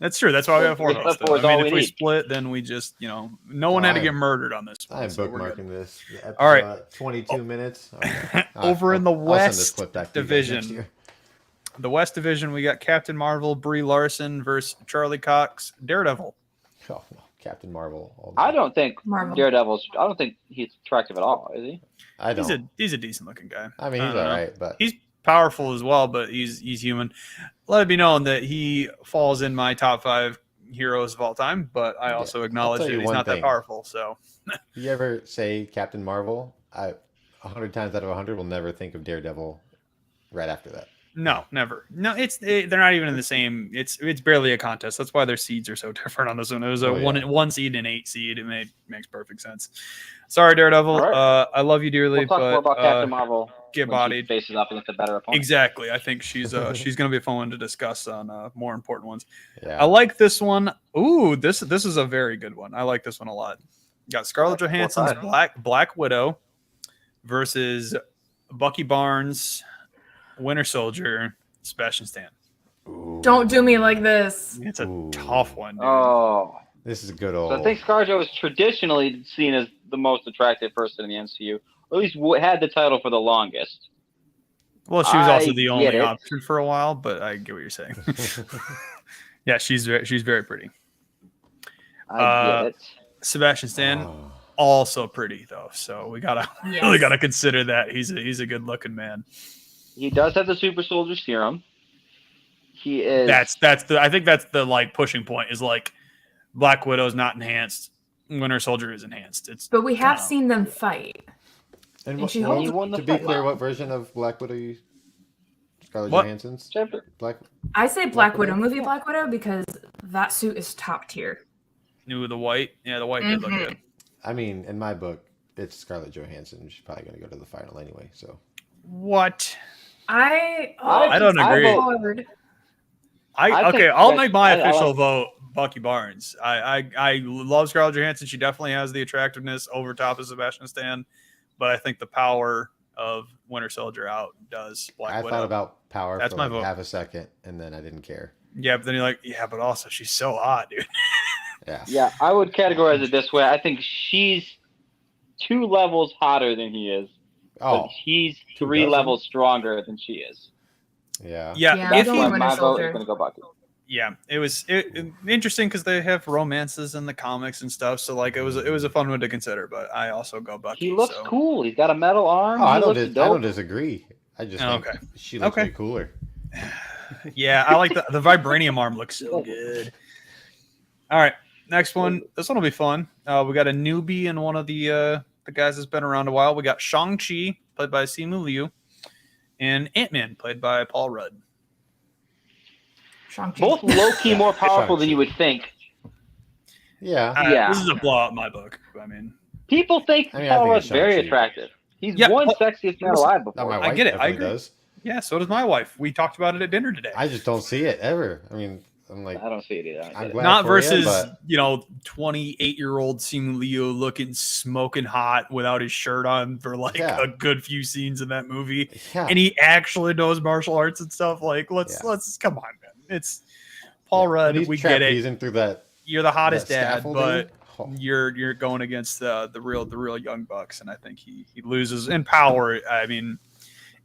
Speaker 2: That's true. That's why we have 4 votes. I mean, if we
Speaker 1: need.
Speaker 2: split, then we just, no one had to get murdered on this one.
Speaker 3: I'm bookmarking this.
Speaker 2: All right.
Speaker 3: 22 minutes.
Speaker 2: Okay. Over in the West Division. The West Division, we got Captain Marvel, Brie Larson versus Charlie Cox, Daredevil.
Speaker 3: Oh, no. Captain Marvel.
Speaker 1: I don't think Daredevil's... I don't think he's attractive at all, is he?
Speaker 3: I don't.
Speaker 2: He's a decent-looking guy.
Speaker 3: I mean, he's all right, but...
Speaker 2: He's powerful as well, but he's human. Let it be known that he falls in my top 5 heroes of all time, but I also acknowledge that he's not that powerful. So,
Speaker 3: you ever say Captain Marvel? 100 times out of 100 will never think of Daredevil right after that.
Speaker 2: No, never. No, they're not even in the same. It's barely a contest. That's why their seeds are so different on this one. It was a one seed and 8 seed. It makes perfect sense. Sorry, Daredevil. Right. I love you dearly,
Speaker 1: we'll talk more about Captain Marvel.
Speaker 2: Get bodied.
Speaker 1: Faces up against a better opponent.
Speaker 2: Exactly. I think she's going to be a fun one to discuss on more important ones.
Speaker 3: Yeah.
Speaker 2: I like this one. Ooh, this is a very good one. I like this one a lot. Got Scarlett Johansson's Black Widow versus Bucky Barnes, Winter Soldier, Sebastian Stan.
Speaker 3: Ooh.
Speaker 4: Don't do me like this.
Speaker 2: It's a tough one, dude.
Speaker 1: Oh.
Speaker 3: This is a good old...
Speaker 1: So I think ScarJo is traditionally seen as the most attractive person in the MCU. Or at least had the title for the longest.
Speaker 2: Well, she was also the only option for a while, but I get what you're saying. Yeah, she's very pretty.
Speaker 1: I get it.
Speaker 2: Sebastian Stan, also pretty though, so we really gotta consider that he's a good looking man.
Speaker 1: He does have the super soldier serum. He is.
Speaker 2: I think that's the like pushing point is like Black Widow's not enhanced, Winter Soldier is enhanced.
Speaker 4: But we have seen them fight.
Speaker 3: And to be clear, what version of Black Widow you? Scarlett Johansson's?
Speaker 4: I say Black Widow movie Black Widow because that suit is top tier.
Speaker 2: New the white, the white did look good.
Speaker 3: I mean, in my book, it's Scarlett Johansson. She's probably going to go to the final anyway. So
Speaker 2: what?
Speaker 4: I
Speaker 2: don't agree. I'll make my official vote. Bucky Barnes. I love Scarlett Johansson. She definitely has the attractiveness over top of Sebastian Stan, but I think the power of Winter Soldier outdoes Black Widow.
Speaker 3: I thought about power
Speaker 2: for
Speaker 3: like half a second, and then I didn't care.
Speaker 2: Yeah, but then you're like, but also she's so hot, dude.
Speaker 1: Yeah, I would categorize it this way. I think she's 2 levels hotter than he is. But he's 3 levels stronger than she is.
Speaker 3: Yeah.
Speaker 2: Yeah,
Speaker 4: Yeah,
Speaker 1: That's
Speaker 2: if
Speaker 4: I'm
Speaker 2: he,
Speaker 1: why
Speaker 4: going
Speaker 1: my
Speaker 4: Winter
Speaker 1: vote
Speaker 4: Soldier.
Speaker 1: is going to go Bucky.
Speaker 2: yeah, it was interesting because they have romances in the comics and stuff. So like it was a fun one to consider. But I also go Bucky.
Speaker 1: He looks
Speaker 2: so.
Speaker 1: cool. He's got a metal arm.
Speaker 3: Oh,
Speaker 1: He
Speaker 3: I
Speaker 1: looks
Speaker 3: don't
Speaker 1: dope.
Speaker 3: disagree. I just
Speaker 2: Oh,
Speaker 3: think
Speaker 2: okay.
Speaker 3: she looks
Speaker 2: Okay.
Speaker 3: way cooler.
Speaker 2: Yeah, I like the vibranium arm looks so good. All right, next one. This one will be fun. We got a newbie and one of the guys that's been around a while. We got Shang-Chi, played by Simu Liu, and Ant-Man, played by Paul Rudd.
Speaker 4: Shang-Chi.
Speaker 1: Both low-key
Speaker 3: Yeah,
Speaker 1: more powerful than
Speaker 3: Shang-Chi.
Speaker 1: you would think.
Speaker 3: Yeah.
Speaker 1: Yeah.
Speaker 2: This is a blowout in my book. I mean,
Speaker 1: People think
Speaker 3: I mean, I
Speaker 1: Paul
Speaker 3: think
Speaker 1: Rudd's
Speaker 3: it's
Speaker 1: very
Speaker 3: Shang-Chi.
Speaker 1: attractive. He's
Speaker 2: Yeah,
Speaker 1: one
Speaker 2: Paul-
Speaker 1: sexiest man alive before.
Speaker 3: My wife
Speaker 2: get it. I
Speaker 3: definitely
Speaker 2: agree.
Speaker 3: does.
Speaker 2: yeah, so does my wife. We talked about it at dinner today.
Speaker 3: I just don't see it ever. I mean, I'm like,
Speaker 1: I don't see it either. I
Speaker 3: I'm
Speaker 1: get it.
Speaker 3: glad
Speaker 2: Not
Speaker 3: for you,
Speaker 2: versus,
Speaker 3: but
Speaker 2: 28-year-old Simu Liu looking smoking hot without his shirt on for like
Speaker 3: Yeah.
Speaker 2: a good few scenes in that movie.
Speaker 3: yeah.
Speaker 2: And he actually knows martial arts and stuff. Like, let's come on, man. It's Paul Rudd.
Speaker 3: He's
Speaker 2: We get it.
Speaker 3: trapezing through that.
Speaker 2: You're the hottest
Speaker 3: that
Speaker 2: dad,
Speaker 3: scaffolding.
Speaker 2: but
Speaker 3: Oh,
Speaker 2: you're going against the real young bucks, and I think he loses in power. I mean,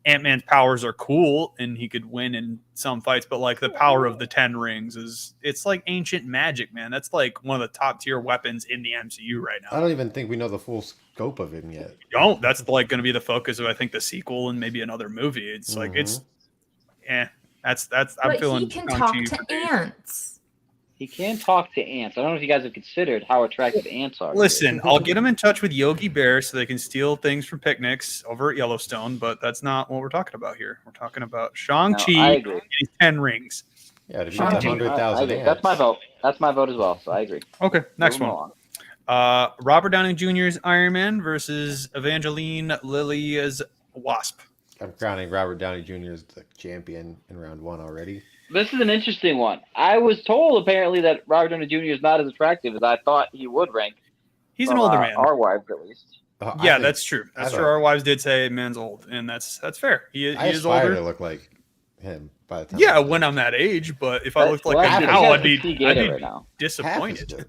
Speaker 2: Ant-Man's powers are cool, and he could win in some fights, but like the power of the 10 rings it's like ancient magic, man. That's like one of the top tier weapons in the MCU right
Speaker 3: I
Speaker 2: now.
Speaker 3: don't even think we know the full scope of it yet.
Speaker 2: That's like going to be the focus of I think the sequel and maybe another movie. It's like it's that's I'm
Speaker 4: But
Speaker 2: feeling
Speaker 4: he can talk
Speaker 2: Shang-Chi
Speaker 4: to
Speaker 2: for days.
Speaker 4: ants.
Speaker 1: He can talk to ants. I don't know if you guys have considered how attractive ants are.
Speaker 2: Listen, I'll get him in touch with Yogi Bear so they can steal things from picnics over at Yellowstone, but that's not what we're talking about here. We're talking about Shang-Chi
Speaker 1: No, I
Speaker 2: and
Speaker 1: agree.
Speaker 2: his 10 rings.
Speaker 3: Yeah, to be
Speaker 4: Shang-Chi.
Speaker 3: 100,000 ants.
Speaker 1: That's my vote. That's my vote as well. So I agree.
Speaker 2: Okay, next
Speaker 1: Moving
Speaker 2: one.
Speaker 1: along.
Speaker 2: Robert Downey Jr.'s Iron Man versus Evangeline Lilly's Wasp.
Speaker 3: I'm crowning Robert Downey Jr. as the champion in round 1 already.
Speaker 1: This is an interesting one. I was told apparently that Robert Downey Jr. is not as attractive as I thought he would rank.
Speaker 2: He's an
Speaker 1: from,
Speaker 2: older man.
Speaker 1: Our wives, at least.
Speaker 3: I
Speaker 2: Yeah,
Speaker 3: think
Speaker 2: that's true. That's
Speaker 3: I
Speaker 2: true.
Speaker 3: don't-
Speaker 2: Our wives did say man's old, and that's fair. He
Speaker 3: I
Speaker 2: is
Speaker 3: aspire
Speaker 2: older.
Speaker 3: to look like him by the time.
Speaker 2: Yeah,
Speaker 3: I'm
Speaker 2: when I'm that age, but if I looked like
Speaker 1: Well,
Speaker 2: him
Speaker 1: actually,
Speaker 2: now,
Speaker 1: you
Speaker 2: I'd
Speaker 1: guys
Speaker 2: be,
Speaker 1: can see Gator right now.
Speaker 3: half as
Speaker 2: disappointed.
Speaker 3: good.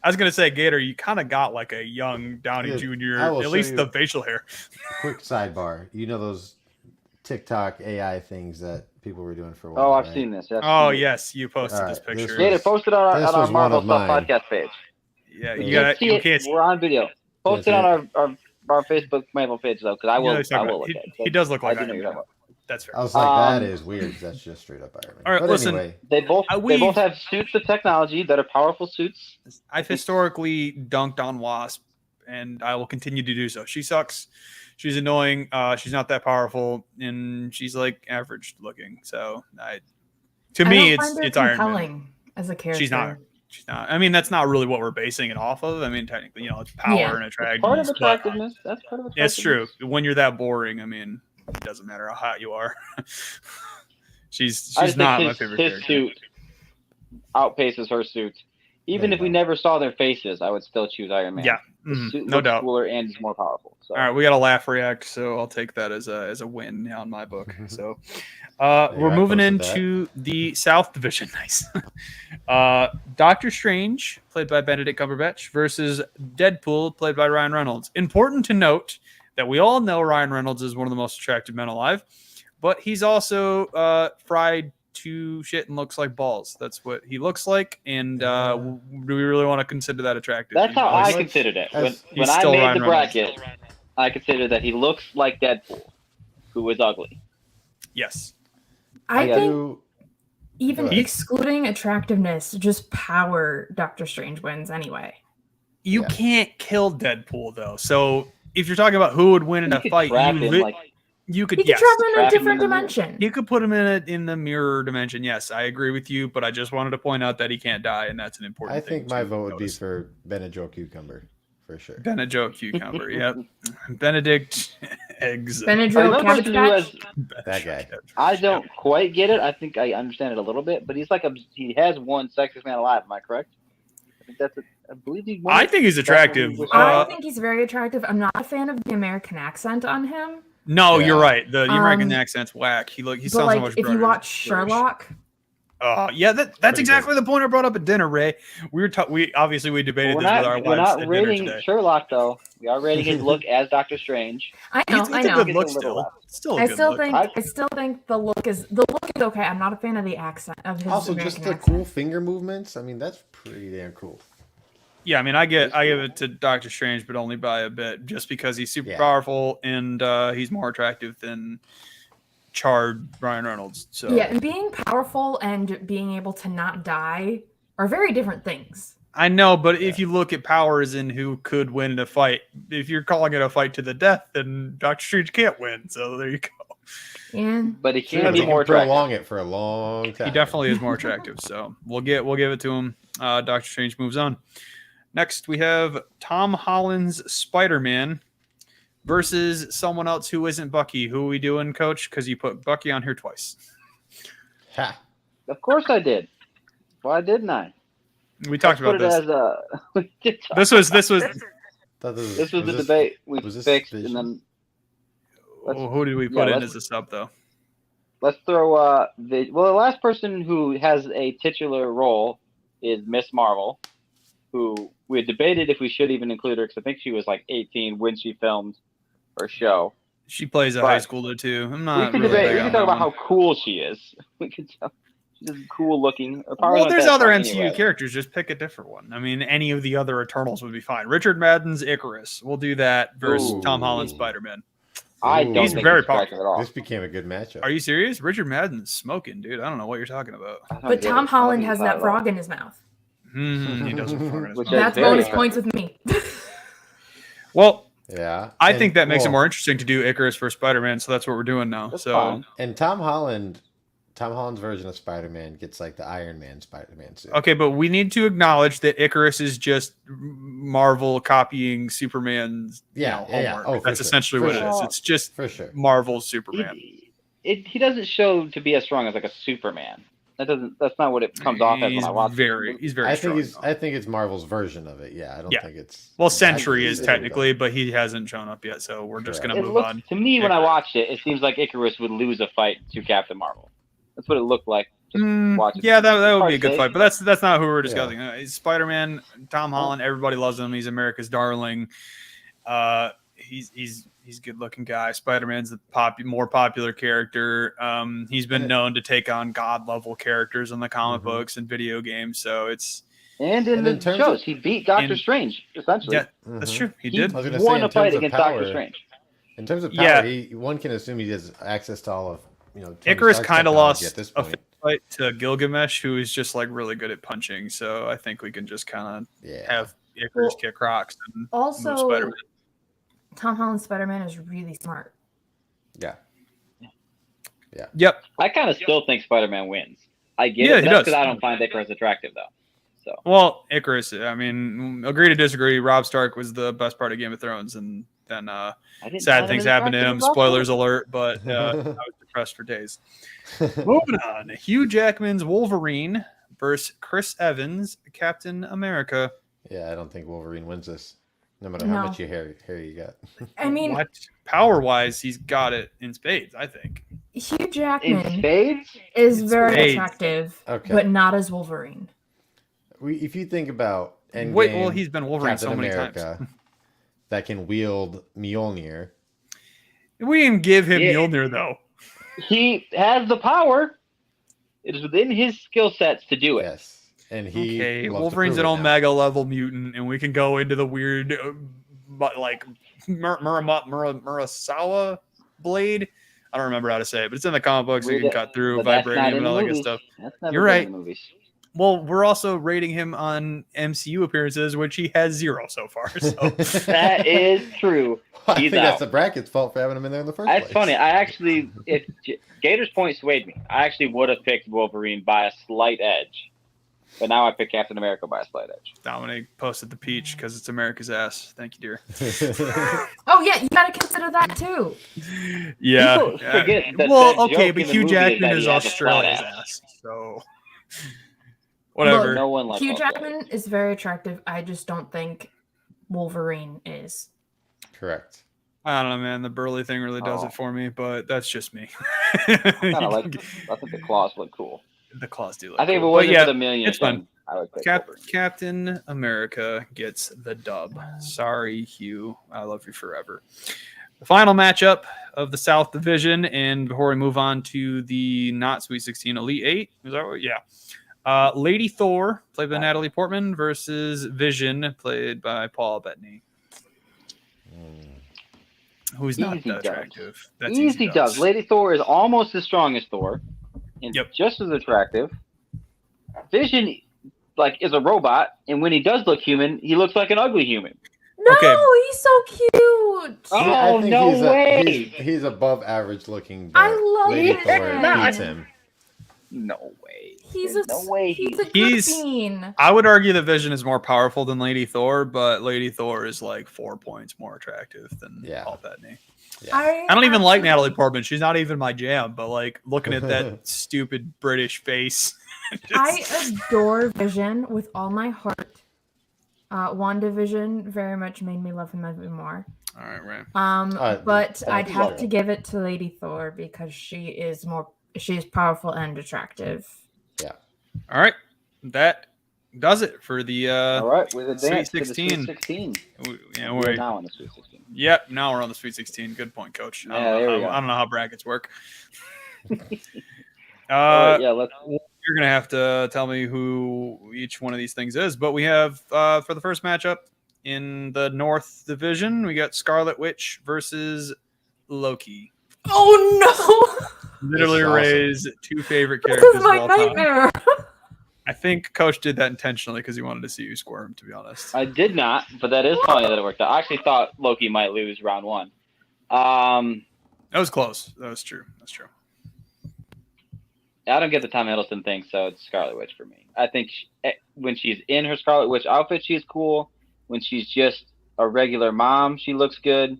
Speaker 2: I was gonna say, Gator, you kind of got like a young Downey
Speaker 3: Dude,
Speaker 2: Jr.
Speaker 3: I will
Speaker 2: At
Speaker 3: show
Speaker 2: least
Speaker 3: you-
Speaker 2: the facial hair.
Speaker 3: Quick sidebar. You know those TikTok AI things that people were doing for a while?
Speaker 1: Oh, I've
Speaker 3: right?
Speaker 1: seen this. I've
Speaker 2: Oh
Speaker 1: seen
Speaker 2: yes, you posted
Speaker 3: All
Speaker 2: this
Speaker 3: right, this
Speaker 2: picture.
Speaker 3: was-
Speaker 1: Gator, post it on
Speaker 3: This
Speaker 1: our
Speaker 3: was one
Speaker 1: Marvel
Speaker 3: of
Speaker 1: Stuff
Speaker 3: mine.
Speaker 1: podcast page.
Speaker 2: Yeah,
Speaker 3: You
Speaker 2: you got
Speaker 1: see
Speaker 2: you
Speaker 1: it.
Speaker 2: can't see.
Speaker 1: We're on video. Post
Speaker 3: Yes,
Speaker 1: it on our Facebook Marvel page though, because I
Speaker 2: You know
Speaker 1: will.
Speaker 2: what he's talking
Speaker 1: I will
Speaker 2: about.
Speaker 1: look at it.
Speaker 2: He does look like
Speaker 1: I do
Speaker 2: Iron
Speaker 1: know you're
Speaker 2: Man.
Speaker 1: talking about.
Speaker 2: That's fair.
Speaker 3: I was like,
Speaker 1: Um,
Speaker 3: that is weird. 'Cause that's just straight up Iron Man.
Speaker 2: All right,
Speaker 3: but
Speaker 2: listen.
Speaker 3: anyway,
Speaker 1: They both
Speaker 2: we-
Speaker 1: have suits of technology that are powerful suits.
Speaker 2: I've historically dunked on Wasp, and I will continue to do so. She sucks. She's annoying. She's not that powerful, and she's like average looking. So, to me, it's Iron Man.
Speaker 4: compelling as a character.
Speaker 2: She's not. She's not. I mean, that's not really what we're basing it off of. I mean, technically, it's power
Speaker 4: Yeah.
Speaker 2: and attractiveness.
Speaker 1: Part of
Speaker 2: but
Speaker 1: attractiveness. That's part of attractiveness.
Speaker 2: it's true. When you're that boring, I mean, it doesn't matter how hot you are. she's
Speaker 1: I just
Speaker 2: not
Speaker 1: think
Speaker 2: my favorite
Speaker 1: his
Speaker 2: character.
Speaker 1: suit outpaces her suit. Even
Speaker 3: There
Speaker 1: if
Speaker 3: you
Speaker 1: we
Speaker 3: go.
Speaker 1: never saw their faces, I would still choose Iron Man.
Speaker 2: Yeah,
Speaker 1: The
Speaker 2: mhm,
Speaker 1: suit
Speaker 2: no
Speaker 1: looks
Speaker 2: doubt.
Speaker 1: cooler and is more powerful. So.
Speaker 2: All right, we got a laugh react, so I'll take that as a win on my book. So
Speaker 3: Yeah,
Speaker 2: we're
Speaker 3: I
Speaker 2: moving
Speaker 3: posted that.
Speaker 2: into the South Division. Nice. Doctor Strange, played by Benedict Cumberbatch, versus Deadpool, played by Ryan Reynolds. Important to note that we all know Ryan Reynolds is one of the most attractive men alive, but he's also fried to shit and looks like balls. That's what he looks like, and do we really want to consider that attractive?
Speaker 1: That's how
Speaker 3: He's
Speaker 1: I
Speaker 3: like-
Speaker 1: considered it. When,
Speaker 3: as-
Speaker 1: when
Speaker 2: He's
Speaker 1: I
Speaker 2: still
Speaker 1: made
Speaker 2: Ryan
Speaker 1: the
Speaker 2: Reynolds.
Speaker 1: bracket, I considered that he looks like Deadpool, who is ugly.
Speaker 2: Yes.
Speaker 4: I
Speaker 1: Yeah.
Speaker 4: think
Speaker 3: you-
Speaker 4: even
Speaker 3: Go ahead.
Speaker 4: excluding attractiveness, just power, Doctor Strange wins anyway.
Speaker 2: You
Speaker 3: Yeah.
Speaker 2: can't kill Deadpool though. So if you're talking about who would win in
Speaker 1: You
Speaker 2: a
Speaker 1: could
Speaker 2: fight,
Speaker 1: trap
Speaker 2: you,
Speaker 1: him,
Speaker 2: li-
Speaker 1: like,
Speaker 2: you could
Speaker 4: He could
Speaker 2: yes.
Speaker 4: trap him in a
Speaker 1: trap him
Speaker 4: different
Speaker 1: in the mirror.
Speaker 4: dimension.
Speaker 2: You could put him in the mirror dimension. Yes, I agree with you, but I just wanted to point out that he can't die, and that's an important
Speaker 3: I
Speaker 2: thing.
Speaker 3: think my
Speaker 2: to
Speaker 3: vote would be
Speaker 2: notice.
Speaker 3: for Benadryl Cucumber, for sure.
Speaker 2: Benedict Cucumber. Yep, Benedict eggs.
Speaker 4: Benadryl
Speaker 1: Another
Speaker 4: Cabbage
Speaker 1: person who
Speaker 4: Patch.
Speaker 1: has,
Speaker 3: That guy.
Speaker 1: I don't quite get it. I think I understand it a little bit, but he's like he has won sexiest man alive. Am I correct? I think that's I believe he won.
Speaker 2: I think he's attractive.
Speaker 4: I think he's very attractive. I'm not a fan of the American accent on him.
Speaker 2: No,
Speaker 3: Yeah.
Speaker 2: you're right. The American
Speaker 4: Um,
Speaker 2: accent's whack. He
Speaker 4: But
Speaker 2: sounds so
Speaker 4: like,
Speaker 2: much
Speaker 4: if
Speaker 2: better.
Speaker 4: you watch Sherlock,
Speaker 2: Yeah, that's
Speaker 3: Pretty
Speaker 2: exactly the point I brought up at dinner, Ray. We debated
Speaker 1: we're
Speaker 2: this with
Speaker 1: not,
Speaker 2: our
Speaker 1: we're
Speaker 2: wives
Speaker 1: not
Speaker 2: at dinner
Speaker 1: rating
Speaker 2: today.
Speaker 1: Sherlock though. We are rating his look as Doctor Strange.
Speaker 4: I know,
Speaker 2: It's
Speaker 4: I
Speaker 2: a
Speaker 4: know.
Speaker 2: good
Speaker 1: It's
Speaker 2: look
Speaker 1: a little
Speaker 2: still.
Speaker 1: less.
Speaker 2: Still a
Speaker 4: I
Speaker 2: good
Speaker 4: still
Speaker 2: look.
Speaker 4: think I still think the look is okay. I'm not a fan of the accent of his
Speaker 3: Also,
Speaker 4: American
Speaker 3: just the
Speaker 4: accent.
Speaker 3: cool finger movements. I mean, that's pretty damn cool.
Speaker 2: Yeah, I mean, I give it to Doctor Strange, but only by a bit, just because he's super
Speaker 3: Yeah.
Speaker 2: powerful and he's more attractive than charred Ryan Reynolds. So
Speaker 4: Yeah, and being powerful and being able to not die are very different things.
Speaker 2: I know, but if you look at powers and who could win in a fight, if you're calling it a fight to the death, then Doctor Strange can't win. So there you go.
Speaker 4: Yeah,
Speaker 1: But he
Speaker 3: Sure,
Speaker 1: can
Speaker 3: but
Speaker 1: be
Speaker 3: he
Speaker 1: more
Speaker 3: can
Speaker 1: attractive.
Speaker 3: prolong it for a long time.
Speaker 2: He definitely is more attractive. So we'll give it to him. Doctor Strange moves on. Next, we have Tom Holland's Spider-Man versus someone else who isn't Bucky. Who are we doing, Coach? Because you put Bucky on here twice.
Speaker 3: Ha.
Speaker 1: Of course I did. Why didn't I?
Speaker 2: We talked about this.
Speaker 1: We did talk
Speaker 2: This was
Speaker 1: this was the debate we
Speaker 3: was this
Speaker 1: fixed,
Speaker 3: Vision?
Speaker 1: and then
Speaker 2: Who did we put in
Speaker 1: let's-
Speaker 2: as a sub though?
Speaker 1: let's throw the last person who has a titular role is Miss Marvel, who we had debated if we should even include her because I think she was like 18 when she filmed her show.
Speaker 2: She plays a
Speaker 1: But
Speaker 2: high schooler too. I'm
Speaker 1: We
Speaker 2: not
Speaker 1: could
Speaker 2: really
Speaker 1: debate.
Speaker 2: big
Speaker 1: We
Speaker 2: on
Speaker 1: could talk
Speaker 2: that
Speaker 1: about
Speaker 2: one.
Speaker 1: how cool she is. We could tell she's cool looking. Her powers
Speaker 2: Well,
Speaker 1: aren't
Speaker 2: there's
Speaker 1: that
Speaker 2: other
Speaker 1: strong
Speaker 2: MCU
Speaker 1: anyway.
Speaker 2: characters. Just pick a different one. I mean, any of the other Eternals would be fine. Richard Madden's Icarus. We'll do that versus
Speaker 3: Ooh.
Speaker 2: Tom Holland's Spider-Man.
Speaker 1: I
Speaker 3: Ooh.
Speaker 1: don't
Speaker 2: He's
Speaker 1: think
Speaker 2: very
Speaker 1: he's attractive at all.
Speaker 3: This became a good matchup.
Speaker 2: Are you serious? Richard Madden's smoking, dude. I don't know what you're talking about.
Speaker 1: I don't
Speaker 4: but
Speaker 1: get
Speaker 4: Tom
Speaker 1: it. I don't
Speaker 4: Holland
Speaker 1: think
Speaker 4: has
Speaker 1: he's hot
Speaker 4: that
Speaker 1: at all.
Speaker 4: frog in his mouth.
Speaker 2: He does.
Speaker 1: Which is
Speaker 4: That's
Speaker 1: very
Speaker 4: bonus
Speaker 1: attractive.
Speaker 4: points with me.
Speaker 2: Well,
Speaker 3: Yeah.
Speaker 2: I think that makes it more interesting to do Icarus for Spider-Man, so that's what we're doing now.
Speaker 1: That's
Speaker 2: So
Speaker 1: fine.
Speaker 3: And Tom Holland's version of Spider-Man gets like the Iron Man Spider-Man suit.
Speaker 2: okay, but we need to acknowledge that Icarus is just Marvel copying Superman's
Speaker 3: Yeah, yeah, yeah.
Speaker 2: homework.
Speaker 3: Oh, for
Speaker 2: That's
Speaker 3: sure.
Speaker 2: essentially
Speaker 3: For
Speaker 2: what it
Speaker 1: sure.
Speaker 2: is. It's just
Speaker 3: For sure.
Speaker 2: Marvel's Superman.
Speaker 1: He doesn't show to be as strong as like a Superman. That's not what it comes off as when I watch it.
Speaker 2: He's very
Speaker 3: I
Speaker 2: strong.
Speaker 3: think
Speaker 2: though.
Speaker 3: I think it's Marvel's version of it. Yeah, I don't
Speaker 2: Yeah.
Speaker 3: think it's.
Speaker 2: Well,
Speaker 3: I-
Speaker 2: Sentry is
Speaker 3: there we go.
Speaker 2: technically, but he hasn't shown up yet, so we're just
Speaker 3: Correct.
Speaker 2: gonna
Speaker 1: It
Speaker 2: move
Speaker 1: looks
Speaker 2: on.
Speaker 1: to me when I watched it, it seems like Icarus would lose a fight to Captain Marvel. That's what it looked like. Just watching
Speaker 2: Yeah,
Speaker 1: it.
Speaker 2: that would
Speaker 1: Hard
Speaker 2: be a
Speaker 1: to
Speaker 2: good
Speaker 1: say.
Speaker 2: fight, but that's not who we're discussing. He's Spider-Man, Tom Holland. Everybody loves him. He's America's darling. He's a good-looking guy. Spider-Man's the more popular character. He's been known to take on god-level characters in the comic
Speaker 3: Mhm.
Speaker 2: books and video games. So it's
Speaker 1: And in
Speaker 3: And
Speaker 1: the
Speaker 3: in terms
Speaker 1: shows,
Speaker 3: of-
Speaker 1: he beat Doctor
Speaker 2: in-
Speaker 1: Strange essentially.
Speaker 2: yeah, that's
Speaker 3: Mhm.
Speaker 2: true. He
Speaker 1: He
Speaker 2: did.
Speaker 3: I was gonna say,
Speaker 1: won
Speaker 3: in
Speaker 1: a fight
Speaker 3: terms of
Speaker 1: against
Speaker 3: power-
Speaker 1: Doctor Strange.
Speaker 3: In terms of power,
Speaker 2: Yeah.
Speaker 3: one can assume he has access to all of Tony
Speaker 2: Icarus
Speaker 3: Stark's
Speaker 2: kind of
Speaker 3: technology
Speaker 2: lost
Speaker 3: at this
Speaker 2: a
Speaker 3: point.
Speaker 2: fight to Gilgamesh, who is just like really good at punching. So I think we can just kind of
Speaker 3: Yeah.
Speaker 2: have Icarus
Speaker 4: Well,
Speaker 2: kick rocks and move
Speaker 4: Also,
Speaker 2: Spider-Man.
Speaker 4: Tom Holland's Spider-Man is really smart.
Speaker 3: Yeah.
Speaker 2: Yep.
Speaker 1: I kind of still think Spider-Man wins. I get
Speaker 2: Yeah,
Speaker 1: it.
Speaker 2: he
Speaker 1: That's
Speaker 2: does.
Speaker 1: because I don't find Icarus attractive though. So
Speaker 2: Well, Icarus. I mean, agree to disagree. Rob Stark was the best part of Game of Thrones, and then
Speaker 1: I didn't
Speaker 2: sad
Speaker 1: find
Speaker 2: things
Speaker 1: him
Speaker 2: happened to
Speaker 1: attractive
Speaker 2: him.
Speaker 1: at all.
Speaker 2: Spoilers alert, but I was depressed for days. Moving on. Hugh Jackman's Wolverine versus Chris Evans, Captain America.
Speaker 3: Yeah, I don't think Wolverine wins this. No matter how
Speaker 4: No.
Speaker 3: much hair you got.
Speaker 4: I mean,
Speaker 2: What? Power-wise, he's got it in spades, I think.
Speaker 4: Hugh
Speaker 1: In
Speaker 4: Jackman
Speaker 1: spades?
Speaker 4: is
Speaker 2: in
Speaker 4: very
Speaker 2: spades.
Speaker 4: attractive,
Speaker 3: Okay.
Speaker 4: but not as Wolverine.
Speaker 3: If you think about Endgame,
Speaker 2: Wait, well, he's been Wolverine
Speaker 3: Captain
Speaker 2: so many
Speaker 3: America,
Speaker 2: times.
Speaker 3: that can wield Mjolnir.
Speaker 2: We didn't give him
Speaker 1: Yeah.
Speaker 2: Mjolnir, though.
Speaker 1: He has the power. It is within his skill sets to do it.
Speaker 3: Yes, and he
Speaker 2: Okay,
Speaker 3: loves to
Speaker 2: Wolverine's
Speaker 3: prove
Speaker 2: an
Speaker 3: it now.
Speaker 2: Omega level mutant, and we can go into the weird, like Murasawa blade. I don't remember how to say it, but it's in the comic books. You can cut through
Speaker 1: But that's not
Speaker 2: vibranium
Speaker 1: in
Speaker 2: and
Speaker 1: the
Speaker 2: all that good
Speaker 1: movies.
Speaker 2: stuff.
Speaker 1: That's never
Speaker 2: You're
Speaker 1: been
Speaker 2: right.
Speaker 1: in the movies.
Speaker 2: Well, we're also rating him on MCU appearances, which he has 0 so far. So
Speaker 1: That is true.
Speaker 3: I
Speaker 1: He's
Speaker 3: think that's
Speaker 1: out.
Speaker 3: the bracket's fault for having him in there in the first
Speaker 1: That's
Speaker 3: place.
Speaker 1: funny. I actually, if Gator's point swayed me, I actually would have picked Wolverine by a slight edge. But now I pick Captain America by a slight edge.
Speaker 2: Dominic posted the peach because it's America's ass. Thank you, dear.
Speaker 4: Oh yeah, you gotta consider that too.
Speaker 2: Yeah.
Speaker 1: People forget that
Speaker 2: well,
Speaker 1: the
Speaker 2: okay,
Speaker 1: joke
Speaker 2: but
Speaker 1: in the
Speaker 2: Hugh
Speaker 1: movie is
Speaker 2: Jackman
Speaker 1: that
Speaker 2: is
Speaker 1: he has a flat
Speaker 2: Australia's
Speaker 1: ass.
Speaker 2: ass, so whatever.
Speaker 1: No one likes
Speaker 4: Hugh
Speaker 1: Australia.
Speaker 4: Jackman is very attractive. I just don't think Wolverine is.
Speaker 3: Correct.
Speaker 2: I don't know, man. The burly thing really does
Speaker 1: Oh.
Speaker 2: it for me, but that's just me.
Speaker 1: I think the claws look cool.
Speaker 2: the claws do. Look
Speaker 1: I think if it
Speaker 2: cool. But
Speaker 1: wasn't
Speaker 2: yeah,
Speaker 1: for the million,
Speaker 2: it's fun.
Speaker 1: I would pick Wolverine.
Speaker 2: Captain America gets the dub. Sorry, Hugh. I love you forever. The final matchup of the South Division, and before we move on to the not Sweet 16 Elite 8, is that what? Yeah. Lady Thor, played by Natalie Portman, versus Vision, played by Paul Bettany. Who's not
Speaker 1: Easy
Speaker 2: that
Speaker 1: dubs.
Speaker 2: attractive? That's
Speaker 1: Easy dubs. Lady Thor is almost as strong as Thor, and just as attractive. Vision, is a robot, and when he does look human, he looks like an ugly human.
Speaker 4: No,
Speaker 2: Okay.
Speaker 4: he's so cute.
Speaker 1: Oh, no way!
Speaker 3: He's above average looking.
Speaker 4: I love
Speaker 3: Lady
Speaker 4: it.
Speaker 3: Thor
Speaker 1: Nah,
Speaker 3: beats him.
Speaker 1: No way.
Speaker 4: He's
Speaker 1: There's no way
Speaker 4: he's a good
Speaker 2: He's-
Speaker 4: bean.
Speaker 2: I would argue that Vision is more powerful than Lady Thor, but Lady Thor is like 4 points more attractive than Paul Bettany.
Speaker 3: Yeah.
Speaker 2: I don't even like Natalie Portman. She's not even my jam, but like looking at that stupid British face.
Speaker 4: I adore Vision with all my heart. WandaVision very much made me love him even more.
Speaker 2: All right.
Speaker 4: But I'd have
Speaker 3: true.
Speaker 4: to give it to Lady Thor because she is powerful and attractive.
Speaker 3: Yeah.
Speaker 2: All right. That does it for the
Speaker 1: All right, with advance
Speaker 2: Sweet
Speaker 1: to the Sweet
Speaker 2: 16.
Speaker 1: 16.
Speaker 2: Yeah,
Speaker 1: We're now on the Sweet 16.
Speaker 2: Yep, now we're on the Sweet 16. Good point, Coach.
Speaker 1: Yeah, there we go.
Speaker 2: I don't know how brackets work.
Speaker 1: All right, let's.
Speaker 2: You're going to have to tell me who each one of these things is. But we have, for the first matchup in the North Division, we got Scarlet Witch versus Loki.
Speaker 4: Oh no!
Speaker 2: Literally
Speaker 3: Awesome.
Speaker 2: Ray's two favorite
Speaker 4: This
Speaker 2: characters
Speaker 4: is
Speaker 2: of
Speaker 4: my
Speaker 2: all time.
Speaker 4: nightmare.
Speaker 2: I think Coach did that intentionally because he wanted to see you squirm, to be honest.
Speaker 1: I did not, but that is funny that it worked out. I actually thought Loki might lose round one.
Speaker 2: That was close. That was true. That's true.
Speaker 1: I don't get the Tom Hiddleston thing, so it's Scarlet Witch for me. I think when she's in her Scarlet Witch outfit, she's cool. When she's just a regular mom, she looks good.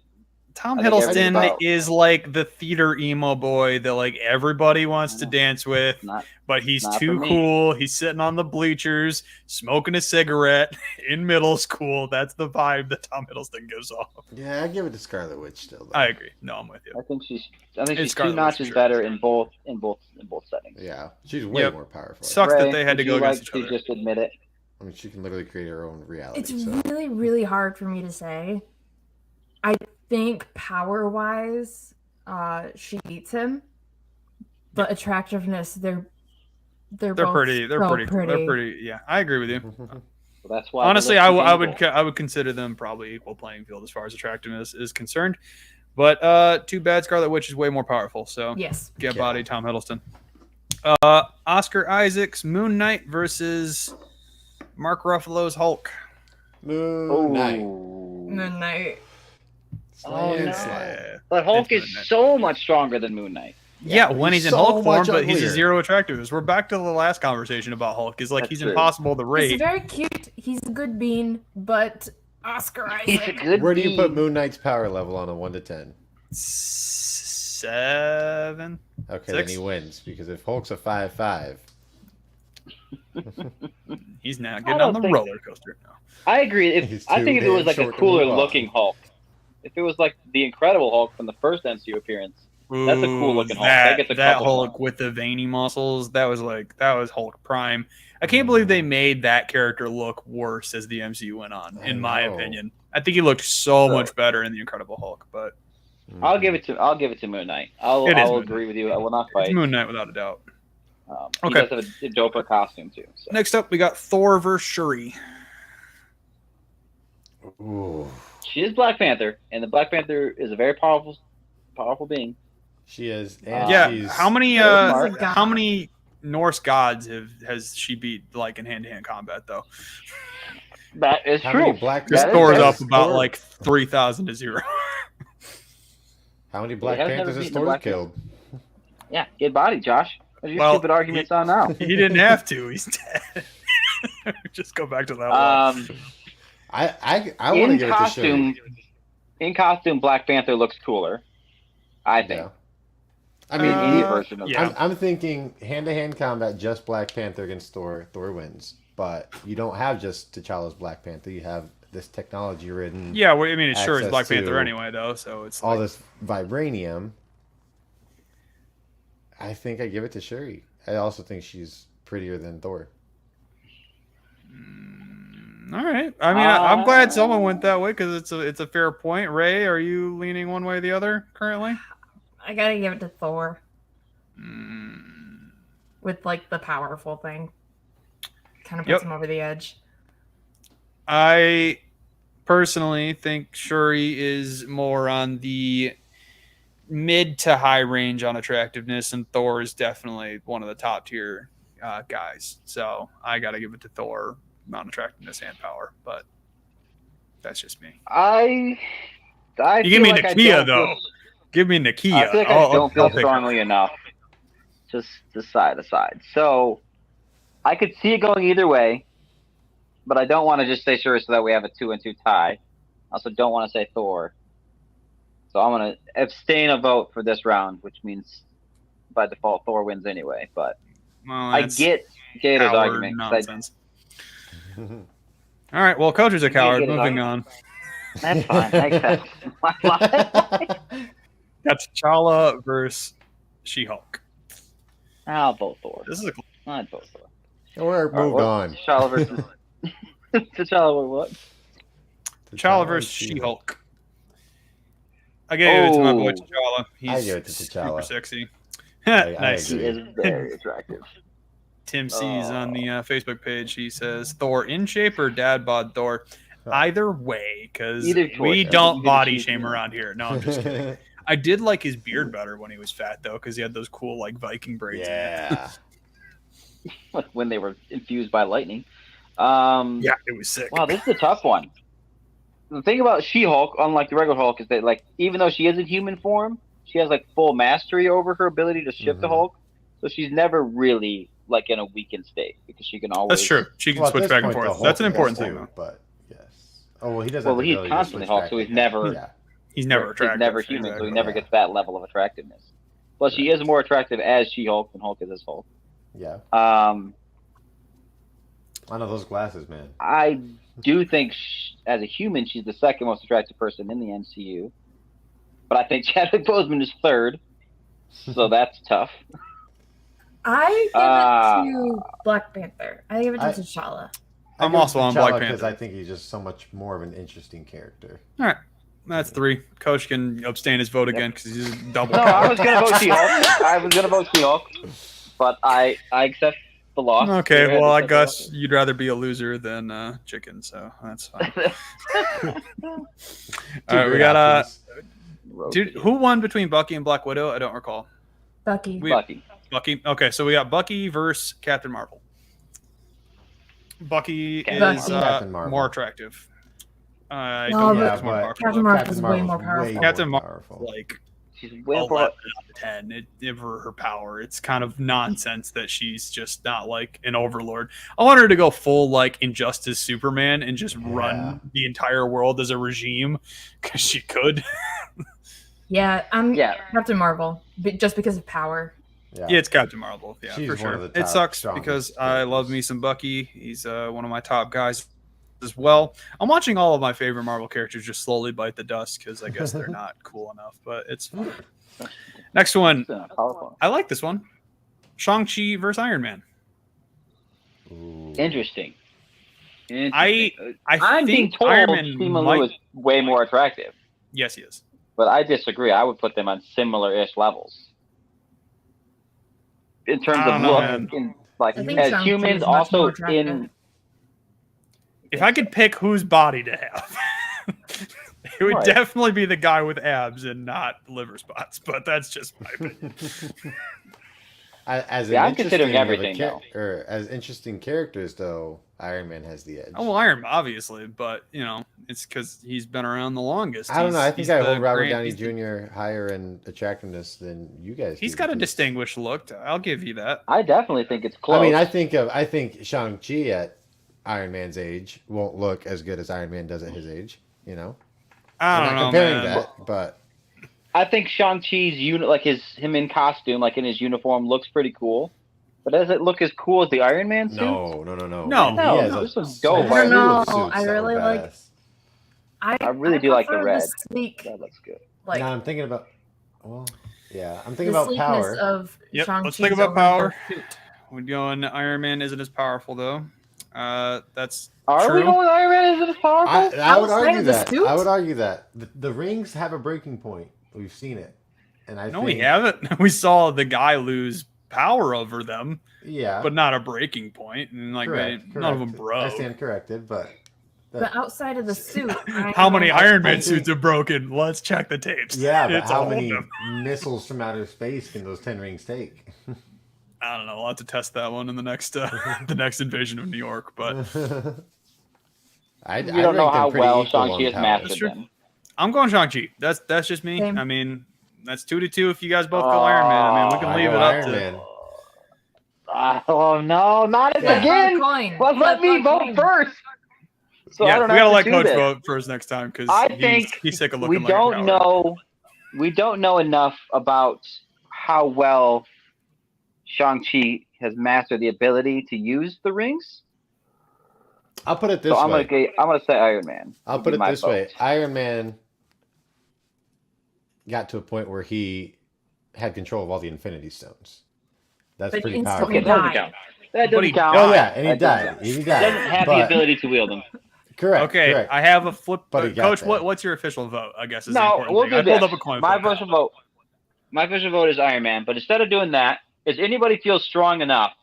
Speaker 2: Tom
Speaker 1: I think everything
Speaker 2: Hiddleston
Speaker 1: about-
Speaker 2: is like the theater emo boy that like everybody wants to dance with,
Speaker 1: Not,
Speaker 2: but he's
Speaker 1: not
Speaker 2: too
Speaker 1: for me.
Speaker 2: cool. He's sitting on the bleachers, smoking a cigarette in middle school. That's the vibe that Tom Hiddleston gives off.
Speaker 3: Yeah, I give it to Scarlet Witch still. Though.
Speaker 2: I agree. No, I'm with you.
Speaker 1: I think she's
Speaker 2: It's
Speaker 1: two
Speaker 2: Scarlet Witch
Speaker 1: notches
Speaker 2: for sure.
Speaker 1: better in both settings.
Speaker 3: Yeah, she's way
Speaker 2: Yep.
Speaker 3: more powerful.
Speaker 2: Sucks
Speaker 1: Ray,
Speaker 2: that they had to
Speaker 1: would
Speaker 2: go
Speaker 1: you
Speaker 2: against
Speaker 1: like
Speaker 2: each
Speaker 1: to
Speaker 2: other.
Speaker 1: just admit it.
Speaker 3: I mean, she can literally create her own reality.
Speaker 4: It's
Speaker 3: so.
Speaker 4: really, really hard for me to say. I think power-wise, she beats him, but attractiveness, they're
Speaker 2: They're
Speaker 4: both
Speaker 2: pretty. They're
Speaker 4: so
Speaker 2: pretty. They're pretty. Yeah, I agree with you.
Speaker 1: So that's why.
Speaker 2: Honestly,
Speaker 1: the
Speaker 2: I
Speaker 1: list is
Speaker 2: would consider them probably equal playing field as far as attractiveness is concerned. But too bad Scarlet Witch is way more powerful. So
Speaker 4: yes.
Speaker 2: get
Speaker 3: Yeah.
Speaker 2: body Tom Hiddleston. Oscar Isaac's Moon Knight versus Mark Ruffalo's Hulk.
Speaker 3: Moon Knight.
Speaker 1: Ooh.
Speaker 4: Moon Knight.
Speaker 1: Oh, no.
Speaker 3: Slide.
Speaker 1: But Hulk
Speaker 2: It's
Speaker 1: is
Speaker 2: Moon Knight.
Speaker 1: so much stronger than Moon Knight.
Speaker 2: Yeah,
Speaker 3: but
Speaker 2: when
Speaker 3: he's
Speaker 2: he's in
Speaker 3: so
Speaker 2: Hulk form,
Speaker 3: much
Speaker 2: but he's a
Speaker 3: uglier.
Speaker 2: zero attractiveness. We're back to the last conversation about Hulk. Is like
Speaker 1: That's
Speaker 2: he's
Speaker 1: true.
Speaker 2: impossible to
Speaker 4: He's
Speaker 2: rate.
Speaker 4: very cute. He's a good bean, but Oscar
Speaker 1: He's a
Speaker 4: Isaac.
Speaker 1: good
Speaker 3: Where do you put
Speaker 1: bean.
Speaker 3: Moon Knight's power level on a 1 to 10?
Speaker 2: 7.
Speaker 3: Okay,
Speaker 2: 6?
Speaker 3: then he wins because if Hulk's a 5'5",
Speaker 2: He's now
Speaker 1: I
Speaker 2: getting
Speaker 1: don't
Speaker 2: on the
Speaker 1: think-
Speaker 2: roller coaster now.
Speaker 1: I agree.
Speaker 3: He's
Speaker 1: I
Speaker 3: too
Speaker 1: think if it was
Speaker 3: damn
Speaker 1: like a
Speaker 3: short to
Speaker 1: cooler
Speaker 3: move on.
Speaker 1: looking Hulk, if it was like the Incredible Hulk from the first MCU appearance, that's a cool looking Hulk. That gets a
Speaker 2: That
Speaker 1: couple
Speaker 2: Hulk
Speaker 1: points.
Speaker 2: with the veiny muscles, that was Hulk prime. I can't believe they made that character look worse as the MCU went on,
Speaker 3: I
Speaker 2: in my
Speaker 3: know.
Speaker 2: opinion. I think he looked so
Speaker 1: So-
Speaker 2: much better in the Incredible Hulk, but
Speaker 1: I'll give it to Moon Knight. I'll
Speaker 2: It is Moon
Speaker 1: agree
Speaker 2: Knight.
Speaker 1: with you. I will not fight.
Speaker 2: it's Moon Knight without a doubt.
Speaker 1: He
Speaker 2: Okay.
Speaker 1: does have a doper costume too. So.
Speaker 2: Next up, we got Thor versus Shuri.
Speaker 3: Ooh,
Speaker 1: She is Black Panther, and the Black Panther is a very powerful being.
Speaker 3: she is. And
Speaker 2: Yeah,
Speaker 3: she's,
Speaker 2: how many
Speaker 1: very smart.
Speaker 2: how many Norse gods has she beat like in hand-to-hand combat though?
Speaker 1: That is
Speaker 3: How
Speaker 1: true.
Speaker 3: many Black
Speaker 2: Because
Speaker 1: That is-
Speaker 2: Thor's
Speaker 1: that
Speaker 2: up
Speaker 1: is
Speaker 2: about
Speaker 3: Thor.
Speaker 2: like 3,000 to 0.
Speaker 3: How many Black
Speaker 1: has never
Speaker 3: Panthers has
Speaker 1: beaten a
Speaker 3: Thor
Speaker 1: Black
Speaker 3: killed?
Speaker 1: Yeah, get body, Josh. What are your
Speaker 2: Well,
Speaker 1: stupid arguments on now?
Speaker 2: He didn't have to. He's dead. Just go back to that one.
Speaker 3: I want to
Speaker 1: In
Speaker 3: give it to Shuri.
Speaker 1: costume, Black Panther looks cooler. I think.
Speaker 3: Yeah. I mean,
Speaker 1: In any
Speaker 2: Uh,
Speaker 1: version of
Speaker 2: yeah.
Speaker 3: I'm thinking hand-to-hand combat, just Black Panther against Thor. Thor wins. But you don't have just T'Challa's Black Panther. You have this technology-ridden,
Speaker 2: Yeah, well, I mean, it's sure it's
Speaker 3: access
Speaker 2: Black Panther
Speaker 3: to
Speaker 2: anyway, though. So it's
Speaker 3: all
Speaker 2: like,
Speaker 3: this vibranium. I think I give it to Shuri. I also think she's prettier than Thor.
Speaker 2: All right. I mean, I'm glad someone went that way because it's a fair point. Ray, are you leaning one way or the other currently?
Speaker 4: I gotta give it to Thor
Speaker 2: Mm.
Speaker 4: with like the powerful thing. Kind of puts him over the edge.
Speaker 2: I personally think Shuri is more on the mid to high range on attractiveness, and Thor is definitely one of the top tier guys. So I got to give it to Thor on attractiveness and power, but that's just me.
Speaker 1: I
Speaker 2: you give me like Nakia though. Give me Nakia.
Speaker 1: I feel like I don't feel strongly enough. Just decide. So I could see it going either way, but I don't want to just say Shuri so that we have a 2-2 tie. I also don't want to say Thor. So I'm going to abstain a vote for this round, which means by default Thor wins anyway. But I get Gato's argument.
Speaker 2: Nonsense. All right, well, Coach is a coward. Moving on.
Speaker 1: That's fine.
Speaker 2: That's T'Challa versus She-Hulk.
Speaker 1: I'll vote Thor.
Speaker 2: This is
Speaker 1: I'd vote Thor.
Speaker 3: We're moved on.
Speaker 1: T'Challa versus T'Challa what?
Speaker 2: T'Challa versus She-Hulk. I gave it to my boy T'Challa.
Speaker 3: I give it to T'Challa.
Speaker 2: Super sexy.
Speaker 3: Nice.
Speaker 1: He is very attractive.
Speaker 2: Tim C's on the Facebook page. He says, Thor in shape or dad bod Thor? Either way, because we don't body shame around here. No, I'm just kidding. I did like his beard better when he was fat, though, because he had those cool like Viking braids.
Speaker 3: Yeah.
Speaker 1: When they were infused by lightning.
Speaker 2: Yeah, it was sick.
Speaker 1: Wow, this is a tough one. The thing about She-Hulk, unlike the regular Hulk, is that like even though she is in human form, she has like full mastery over her ability to shift the Hulk. So she's never really like in a weakened state because she can always.
Speaker 2: That's true. She can switch back and forth. That's an important thing, though.
Speaker 3: But yes. Oh well, he doesn't.
Speaker 1: Well, he's constantly Hulk, so he's never.
Speaker 3: Yeah.
Speaker 2: He's never attractive.
Speaker 1: He's never human, so he never gets that level of attractiveness. Plus, she is more attractive as She-Hulk than Hulk is as Hulk.
Speaker 3: Yeah.
Speaker 1: I
Speaker 3: know those glasses, man.
Speaker 1: I do think, as a human, she's the second most attractive person in the MCU. But I think Chadwick Boseman is third, so that's tough.
Speaker 4: I give it to Black Panther. I give it to T'Challa.
Speaker 2: I'm also on Black Panther
Speaker 3: because I think he's just so much more of an interesting character.
Speaker 2: All right. That's 3. Coach can abstain his vote again because he's double.
Speaker 1: No, I was going to vote She-Hulk. But I accept the loss.
Speaker 2: Okay, well, I guess you'd rather be a loser than chicken, so that's fine. All right, we got dude. Who won between Bucky and Black Widow? I don't recall.
Speaker 4: Bucky.
Speaker 1: Bucky.
Speaker 2: Okay, so we got Bucky versus Captain Marvel. Bucky is more attractive.
Speaker 4: Captain Marvel is way more powerful.
Speaker 2: Captain Marvel, like,
Speaker 1: she's way
Speaker 2: 11 out of 10 for her power. It's kind of nonsense that she's just not like an overlord. I want her to go full like Injustice Superman and just run the entire world as a regime because she could.
Speaker 4: I'm Captain Marvel, just because of power.
Speaker 2: Yeah, it's Captain Marvel. Yeah,
Speaker 3: she's
Speaker 2: for sure.
Speaker 3: One of the
Speaker 2: it sucks because I love me some Bucky. He's one of my top guys as well. I'm watching all of my favorite Marvel characters just slowly bite the dust because I guess they're not cool enough, but it's fun. Next one. I like this one. Shang-Chi versus Iron Man.
Speaker 1: Interesting.
Speaker 2: I
Speaker 1: I'm being
Speaker 2: think
Speaker 1: told
Speaker 2: Iron Man
Speaker 1: Simu is way more attractive.
Speaker 2: Yes, he is.
Speaker 1: But I disagree. I would put them on similar-ish levels. In terms of look, as humans, also in...
Speaker 2: If I could pick whose body to have, it would definitely be the guy with abs and not liver spots. But that's just my opinion.
Speaker 1: I'm considering everything now.
Speaker 3: Or as interesting characters, though, Iron Man has the edge.
Speaker 2: Oh, well, Iron Man, obviously, but it's because he's been around the longest.
Speaker 3: I don't know. I think I hold Robert Downey Jr. higher in attractiveness than you guys.
Speaker 2: He's got a distinguished look. I'll give you that.
Speaker 1: I definitely think it's close.
Speaker 3: I mean, I think Shang-Chi at Iron Man's age won't look as good as Iron Man does at his age. I don't know, comparing that, but
Speaker 1: I think Shang-Chi's him in costume, like in his uniform, looks pretty cool. But does it look as cool as the Iron Man suit?
Speaker 3: No.
Speaker 1: This was dope.
Speaker 4: I don't know. I really like.
Speaker 1: I really do like the red.
Speaker 4: That
Speaker 1: looks good.
Speaker 3: Like, I'm thinking about. Well, yeah, I'm thinking about power.
Speaker 2: Let's think about power. We're going. Iron Man isn't as powerful though. That's
Speaker 1: Are
Speaker 2: true.
Speaker 1: we going with Iron Man? Is it as powerful?
Speaker 3: I would
Speaker 4: Outside
Speaker 3: argue
Speaker 4: of the
Speaker 3: that.
Speaker 4: suit?
Speaker 3: I would argue that the rings have a breaking point. We've seen it, and I
Speaker 2: No,
Speaker 3: think,
Speaker 2: we haven't. We saw the guy lose power over them,
Speaker 3: Yeah,
Speaker 2: but not a breaking point. And like
Speaker 3: correct,
Speaker 2: none of them
Speaker 3: correct.
Speaker 2: broke.
Speaker 3: I stand corrected, but
Speaker 4: But outside of the suit,
Speaker 2: How many Iron Man
Speaker 3: I think-
Speaker 2: suits have broken? Let's check the tapes.
Speaker 3: yeah, but
Speaker 2: It's
Speaker 3: how
Speaker 2: all of
Speaker 3: many
Speaker 2: them.
Speaker 3: missiles from outer space can those 10 rings take?
Speaker 2: I don't know. We'll have to test that one in the next the next invasion of New York. But
Speaker 3: I
Speaker 1: We don't know how well Shang-Chi has
Speaker 2: That's
Speaker 1: mastered
Speaker 2: true.
Speaker 1: them.
Speaker 2: I'm going Shang-Chi. That's just me.
Speaker 4: Same.
Speaker 2: I mean, that's 2-2 if you guys both go Iron Man. I mean, we can leave it up
Speaker 3: Iron
Speaker 2: to.
Speaker 3: Man.
Speaker 1: Oh no, not it
Speaker 3: Yeah.
Speaker 1: again!
Speaker 4: Coin.
Speaker 1: Well, let me vote first. So I
Speaker 2: Yeah,
Speaker 1: don't
Speaker 2: we gotta
Speaker 1: have
Speaker 2: let
Speaker 1: to do
Speaker 2: Coach
Speaker 1: this.
Speaker 2: vote first next time because
Speaker 1: I think
Speaker 2: he's sick of
Speaker 1: we
Speaker 2: looking like a
Speaker 1: don't
Speaker 2: coward.
Speaker 1: know. We don't know enough about how well Shang-Chi has mastered the ability to use the rings.
Speaker 3: I'll put it this
Speaker 1: So I'm
Speaker 3: way.
Speaker 1: gonna say Iron Man.
Speaker 3: I'll
Speaker 1: would
Speaker 3: put
Speaker 1: be
Speaker 3: it
Speaker 1: my
Speaker 3: this
Speaker 1: vote.
Speaker 3: way. Iron Man got to a point where he had control of all the Infinity Stones. That's
Speaker 4: But
Speaker 3: pretty
Speaker 4: instantly
Speaker 1: Okay,
Speaker 3: powerful.
Speaker 1: that doesn't
Speaker 4: died.
Speaker 1: count. That
Speaker 2: But he
Speaker 1: doesn't count.
Speaker 3: Oh yeah, and he
Speaker 1: That doesn't
Speaker 3: died.
Speaker 1: count.
Speaker 3: He
Speaker 1: He
Speaker 3: died.
Speaker 1: doesn't have
Speaker 3: but,
Speaker 1: the ability to wield them.
Speaker 3: Correct.
Speaker 2: Okay,
Speaker 3: correct.
Speaker 2: I have a flip.
Speaker 3: But he got
Speaker 2: Coach,
Speaker 3: there.
Speaker 2: what's your official vote? I guess is the
Speaker 1: No,
Speaker 2: important
Speaker 1: we'll
Speaker 2: thing.
Speaker 1: do
Speaker 2: I
Speaker 1: this.
Speaker 2: pulled up a coin
Speaker 1: My
Speaker 2: flip.
Speaker 1: official vote. My official vote is Iron Man. But instead of doing that, does anybody feel strong enough?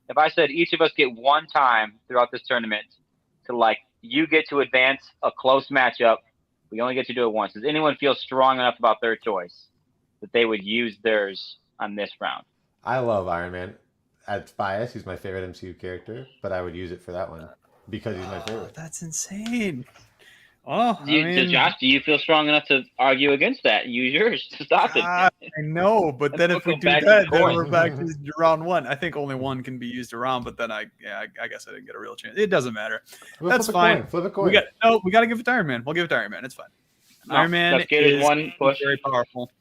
Speaker 1: If I said each of us get one time throughout this tournament to you get to advance a close matchup, we only get to do it once. Does anyone feel strong enough about their choice that they would use theirs on this round?
Speaker 3: I love Iron Man. That's bias. He's my favorite MCU character, but I would use it for that one because he's my favorite.
Speaker 2: That's insane. Oh,
Speaker 1: Josh, do you feel strong enough to argue against that? Use yours to stop it.
Speaker 2: I know, but then
Speaker 1: Let's
Speaker 2: if we
Speaker 1: go
Speaker 2: do
Speaker 1: back to
Speaker 2: that,
Speaker 1: the
Speaker 2: then
Speaker 1: coin.
Speaker 2: we're back to round one. I think only one can be used around, but then I guess I didn't get a real chance. It doesn't matter. That's
Speaker 3: Flip a
Speaker 2: fine.
Speaker 3: coin. Flip a coin.
Speaker 2: We got to give it to Iron Man. We'll give it to Iron Man. It's fine.
Speaker 1: No,
Speaker 2: Iron Man
Speaker 1: let's get it
Speaker 2: is
Speaker 1: one push.
Speaker 2: very powerful.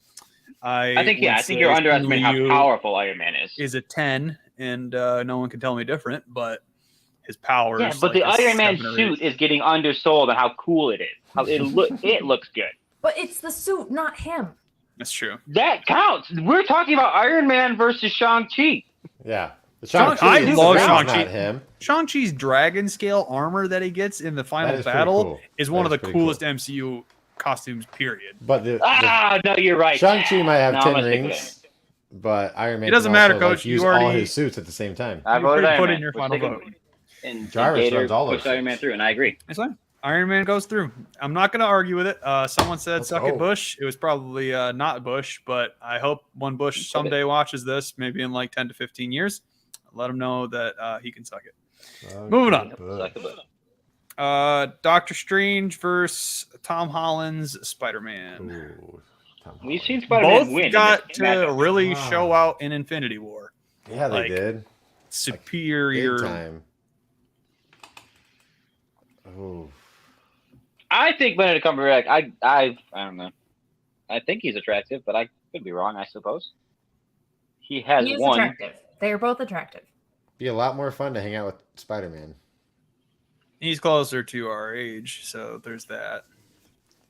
Speaker 1: I think
Speaker 2: would
Speaker 1: you're
Speaker 2: say
Speaker 1: underestimating how
Speaker 2: Liu
Speaker 1: powerful Iron Man is.
Speaker 2: Is a 10, and no one can tell me different. But his power.
Speaker 1: Yeah,
Speaker 2: is
Speaker 1: but
Speaker 2: like
Speaker 1: the
Speaker 2: a
Speaker 1: Iron Man
Speaker 2: 7 or 8.
Speaker 1: suit is getting undersold on how cool it is. How it looks good.
Speaker 4: But it's the suit, not him.
Speaker 2: That's true.
Speaker 1: That counts. We're talking about Iron Man versus Shang-Chi.
Speaker 3: Yeah. The
Speaker 2: I
Speaker 3: is
Speaker 2: love
Speaker 3: around,
Speaker 2: Shang-Chi.
Speaker 3: not him.
Speaker 2: Shang-Chi's dragon scale armor that he gets in the
Speaker 3: That
Speaker 2: final
Speaker 3: is pretty
Speaker 2: battle
Speaker 3: cool.
Speaker 2: is
Speaker 3: That
Speaker 2: one of
Speaker 3: is
Speaker 2: the
Speaker 3: pretty
Speaker 2: coolest
Speaker 3: cool.
Speaker 2: MCU costumes, period.
Speaker 3: But the
Speaker 1: No, you're right.
Speaker 3: Shang-Chi might have
Speaker 1: No, I'm
Speaker 3: 10
Speaker 1: gonna stick with
Speaker 3: rings, but Iron Man
Speaker 2: It doesn't
Speaker 3: can
Speaker 2: matter,
Speaker 3: also,
Speaker 2: Coach. You
Speaker 3: use all
Speaker 2: already-
Speaker 3: his suits at the same time.
Speaker 1: I
Speaker 2: You
Speaker 1: voted
Speaker 2: already
Speaker 1: Iron
Speaker 2: put
Speaker 1: Man.
Speaker 2: in your
Speaker 1: We're
Speaker 2: final
Speaker 1: sticking-
Speaker 2: vote.
Speaker 1: And
Speaker 3: Jarvis
Speaker 1: Gator
Speaker 3: runs all those
Speaker 1: pushed Iron Man through, and I agree.
Speaker 2: It's fine. Iron Man goes through. I'm not going to argue with it. Someone said
Speaker 3: Let's
Speaker 2: suck
Speaker 3: go.
Speaker 2: it, Bush. It was probably not Bush, but I hope when Bush someday watches this, maybe in like 10 to 15 years, let him know that he can suck it. Moving on.
Speaker 1: Suck the butt.
Speaker 2: Doctor Strange versus Tom Holland's Spider-Man.
Speaker 3: Ooh, Tom
Speaker 1: We've
Speaker 3: Holland.
Speaker 1: seen Spider-Man
Speaker 2: Both
Speaker 1: win. in
Speaker 2: got
Speaker 1: this
Speaker 2: to
Speaker 1: matchup.
Speaker 2: really
Speaker 3: Wow.
Speaker 2: show out in Infinity War.
Speaker 3: Yeah, they
Speaker 2: like,
Speaker 3: did.
Speaker 2: Superior.
Speaker 3: Big time. Oh,
Speaker 1: I think Benedict Cumberbatch. I don't know. I think he's attractive, but I could be wrong. I suppose he has
Speaker 4: He is
Speaker 1: one.
Speaker 4: attractive. They are both attractive.
Speaker 3: be a lot more fun to hang out with Spider-Man.
Speaker 2: He's closer to our age, so there's that.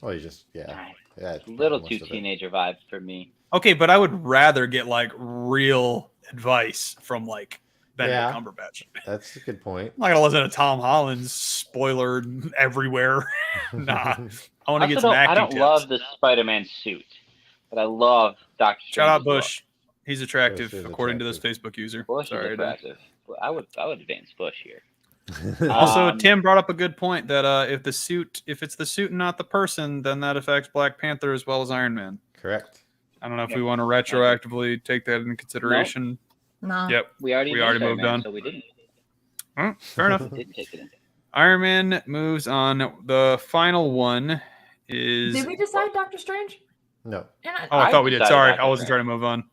Speaker 3: Well, you just yeah.
Speaker 1: A little
Speaker 3: most
Speaker 1: too
Speaker 3: of it.
Speaker 1: teenager vibe for me.
Speaker 2: Okay, but I would rather get like real advice from like Benedict
Speaker 3: Yeah.
Speaker 2: Cumberbatch.
Speaker 3: That's a good point.
Speaker 2: I'm not gonna listen to Tom Holland's spoiler everywhere. Nah, I want to get some
Speaker 1: I
Speaker 2: acting
Speaker 1: don't
Speaker 2: tips.
Speaker 1: love the Spider-Man suit, but I love Doctor Strange.
Speaker 2: Shout out
Speaker 1: as well.
Speaker 2: Bush. He's attractive,
Speaker 3: Bush is
Speaker 2: according to this
Speaker 3: attractive.
Speaker 2: Facebook user.
Speaker 1: Bush
Speaker 2: Sorry,
Speaker 1: is
Speaker 2: to-
Speaker 1: attractive. I would advance Bush here.
Speaker 2: Also,
Speaker 1: Um,
Speaker 2: Tim brought up a good point that if it's the suit and not the person, then that affects Black Panther as well as Iron Man.
Speaker 3: Correct.
Speaker 2: I don't know if
Speaker 1: Yep.
Speaker 2: we want to retroactively take that into consideration.
Speaker 4: No.
Speaker 2: Yep,
Speaker 1: We already
Speaker 2: We already
Speaker 1: used Iron
Speaker 2: moved
Speaker 1: Man,
Speaker 2: on.
Speaker 1: so we didn't
Speaker 2: fair enough.
Speaker 1: didn't take it in.
Speaker 2: Iron Man moves on. The final one is.
Speaker 4: Did we decide Doctor Strange?
Speaker 3: No.
Speaker 4: And
Speaker 2: Oh, I
Speaker 1: I
Speaker 2: thought we did.
Speaker 1: decided
Speaker 2: Sorry,
Speaker 1: Doctor
Speaker 2: I wasn't
Speaker 1: Strange.
Speaker 2: trying to move on.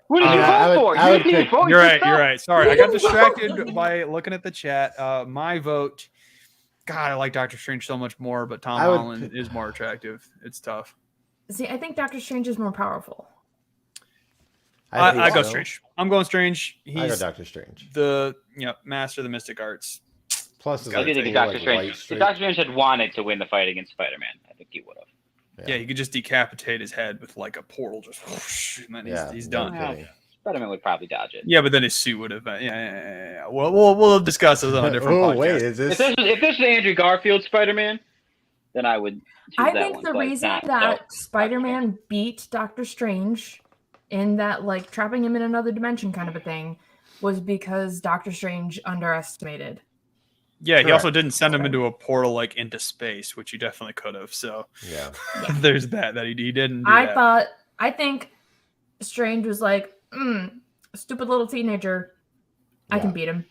Speaker 1: What did you
Speaker 3: I
Speaker 1: vote
Speaker 3: would-
Speaker 1: for?
Speaker 3: I
Speaker 1: You
Speaker 3: would
Speaker 1: didn't
Speaker 3: pick-
Speaker 1: vote
Speaker 2: You're right.
Speaker 1: yourself.
Speaker 2: You're right. Sorry, I got distracted by looking at the chat. My vote. God, I like Doctor Strange so much more, but Tom
Speaker 3: I would
Speaker 2: Holland
Speaker 3: pick-
Speaker 2: is more attractive. It's tough.
Speaker 4: See, I think Doctor Strange is more powerful.
Speaker 2: I go
Speaker 3: so.
Speaker 2: Strange. I'm going Strange.
Speaker 3: I go
Speaker 2: He's
Speaker 3: Doctor Strange.
Speaker 2: the master of the mystic arts.
Speaker 3: Plus, it's
Speaker 1: I do think
Speaker 3: cool,
Speaker 1: Doctor
Speaker 3: like,
Speaker 1: Strange.
Speaker 3: white
Speaker 1: If
Speaker 3: streak.
Speaker 1: Doctor Strange had wanted to win the fight against Spider-Man, I think he would have.
Speaker 2: Yeah, he could just decapitate his head with like a portal, just whoosh, and then
Speaker 3: Yeah,
Speaker 2: he's
Speaker 3: no
Speaker 2: done.
Speaker 3: kidding.
Speaker 1: Spider-Man would probably dodge it.
Speaker 2: Yeah, but then his suit would have been. Yeah. We'll discuss this on a different podcast.
Speaker 3: Wait, is this?
Speaker 1: If this was Andrew Garfield Spider-Man, then I would.
Speaker 4: I think the reason that Spider-Man beat Doctor Strange in that, like, trapping him in another dimension kind of a thing was because Doctor Strange underestimated.
Speaker 2: Yeah, he also didn't send him into a portal like into space, which he definitely could have. So
Speaker 3: Yeah.
Speaker 2: there's that he didn't. Do that.
Speaker 4: I think Strange was like, stupid little teenager. I can beat him.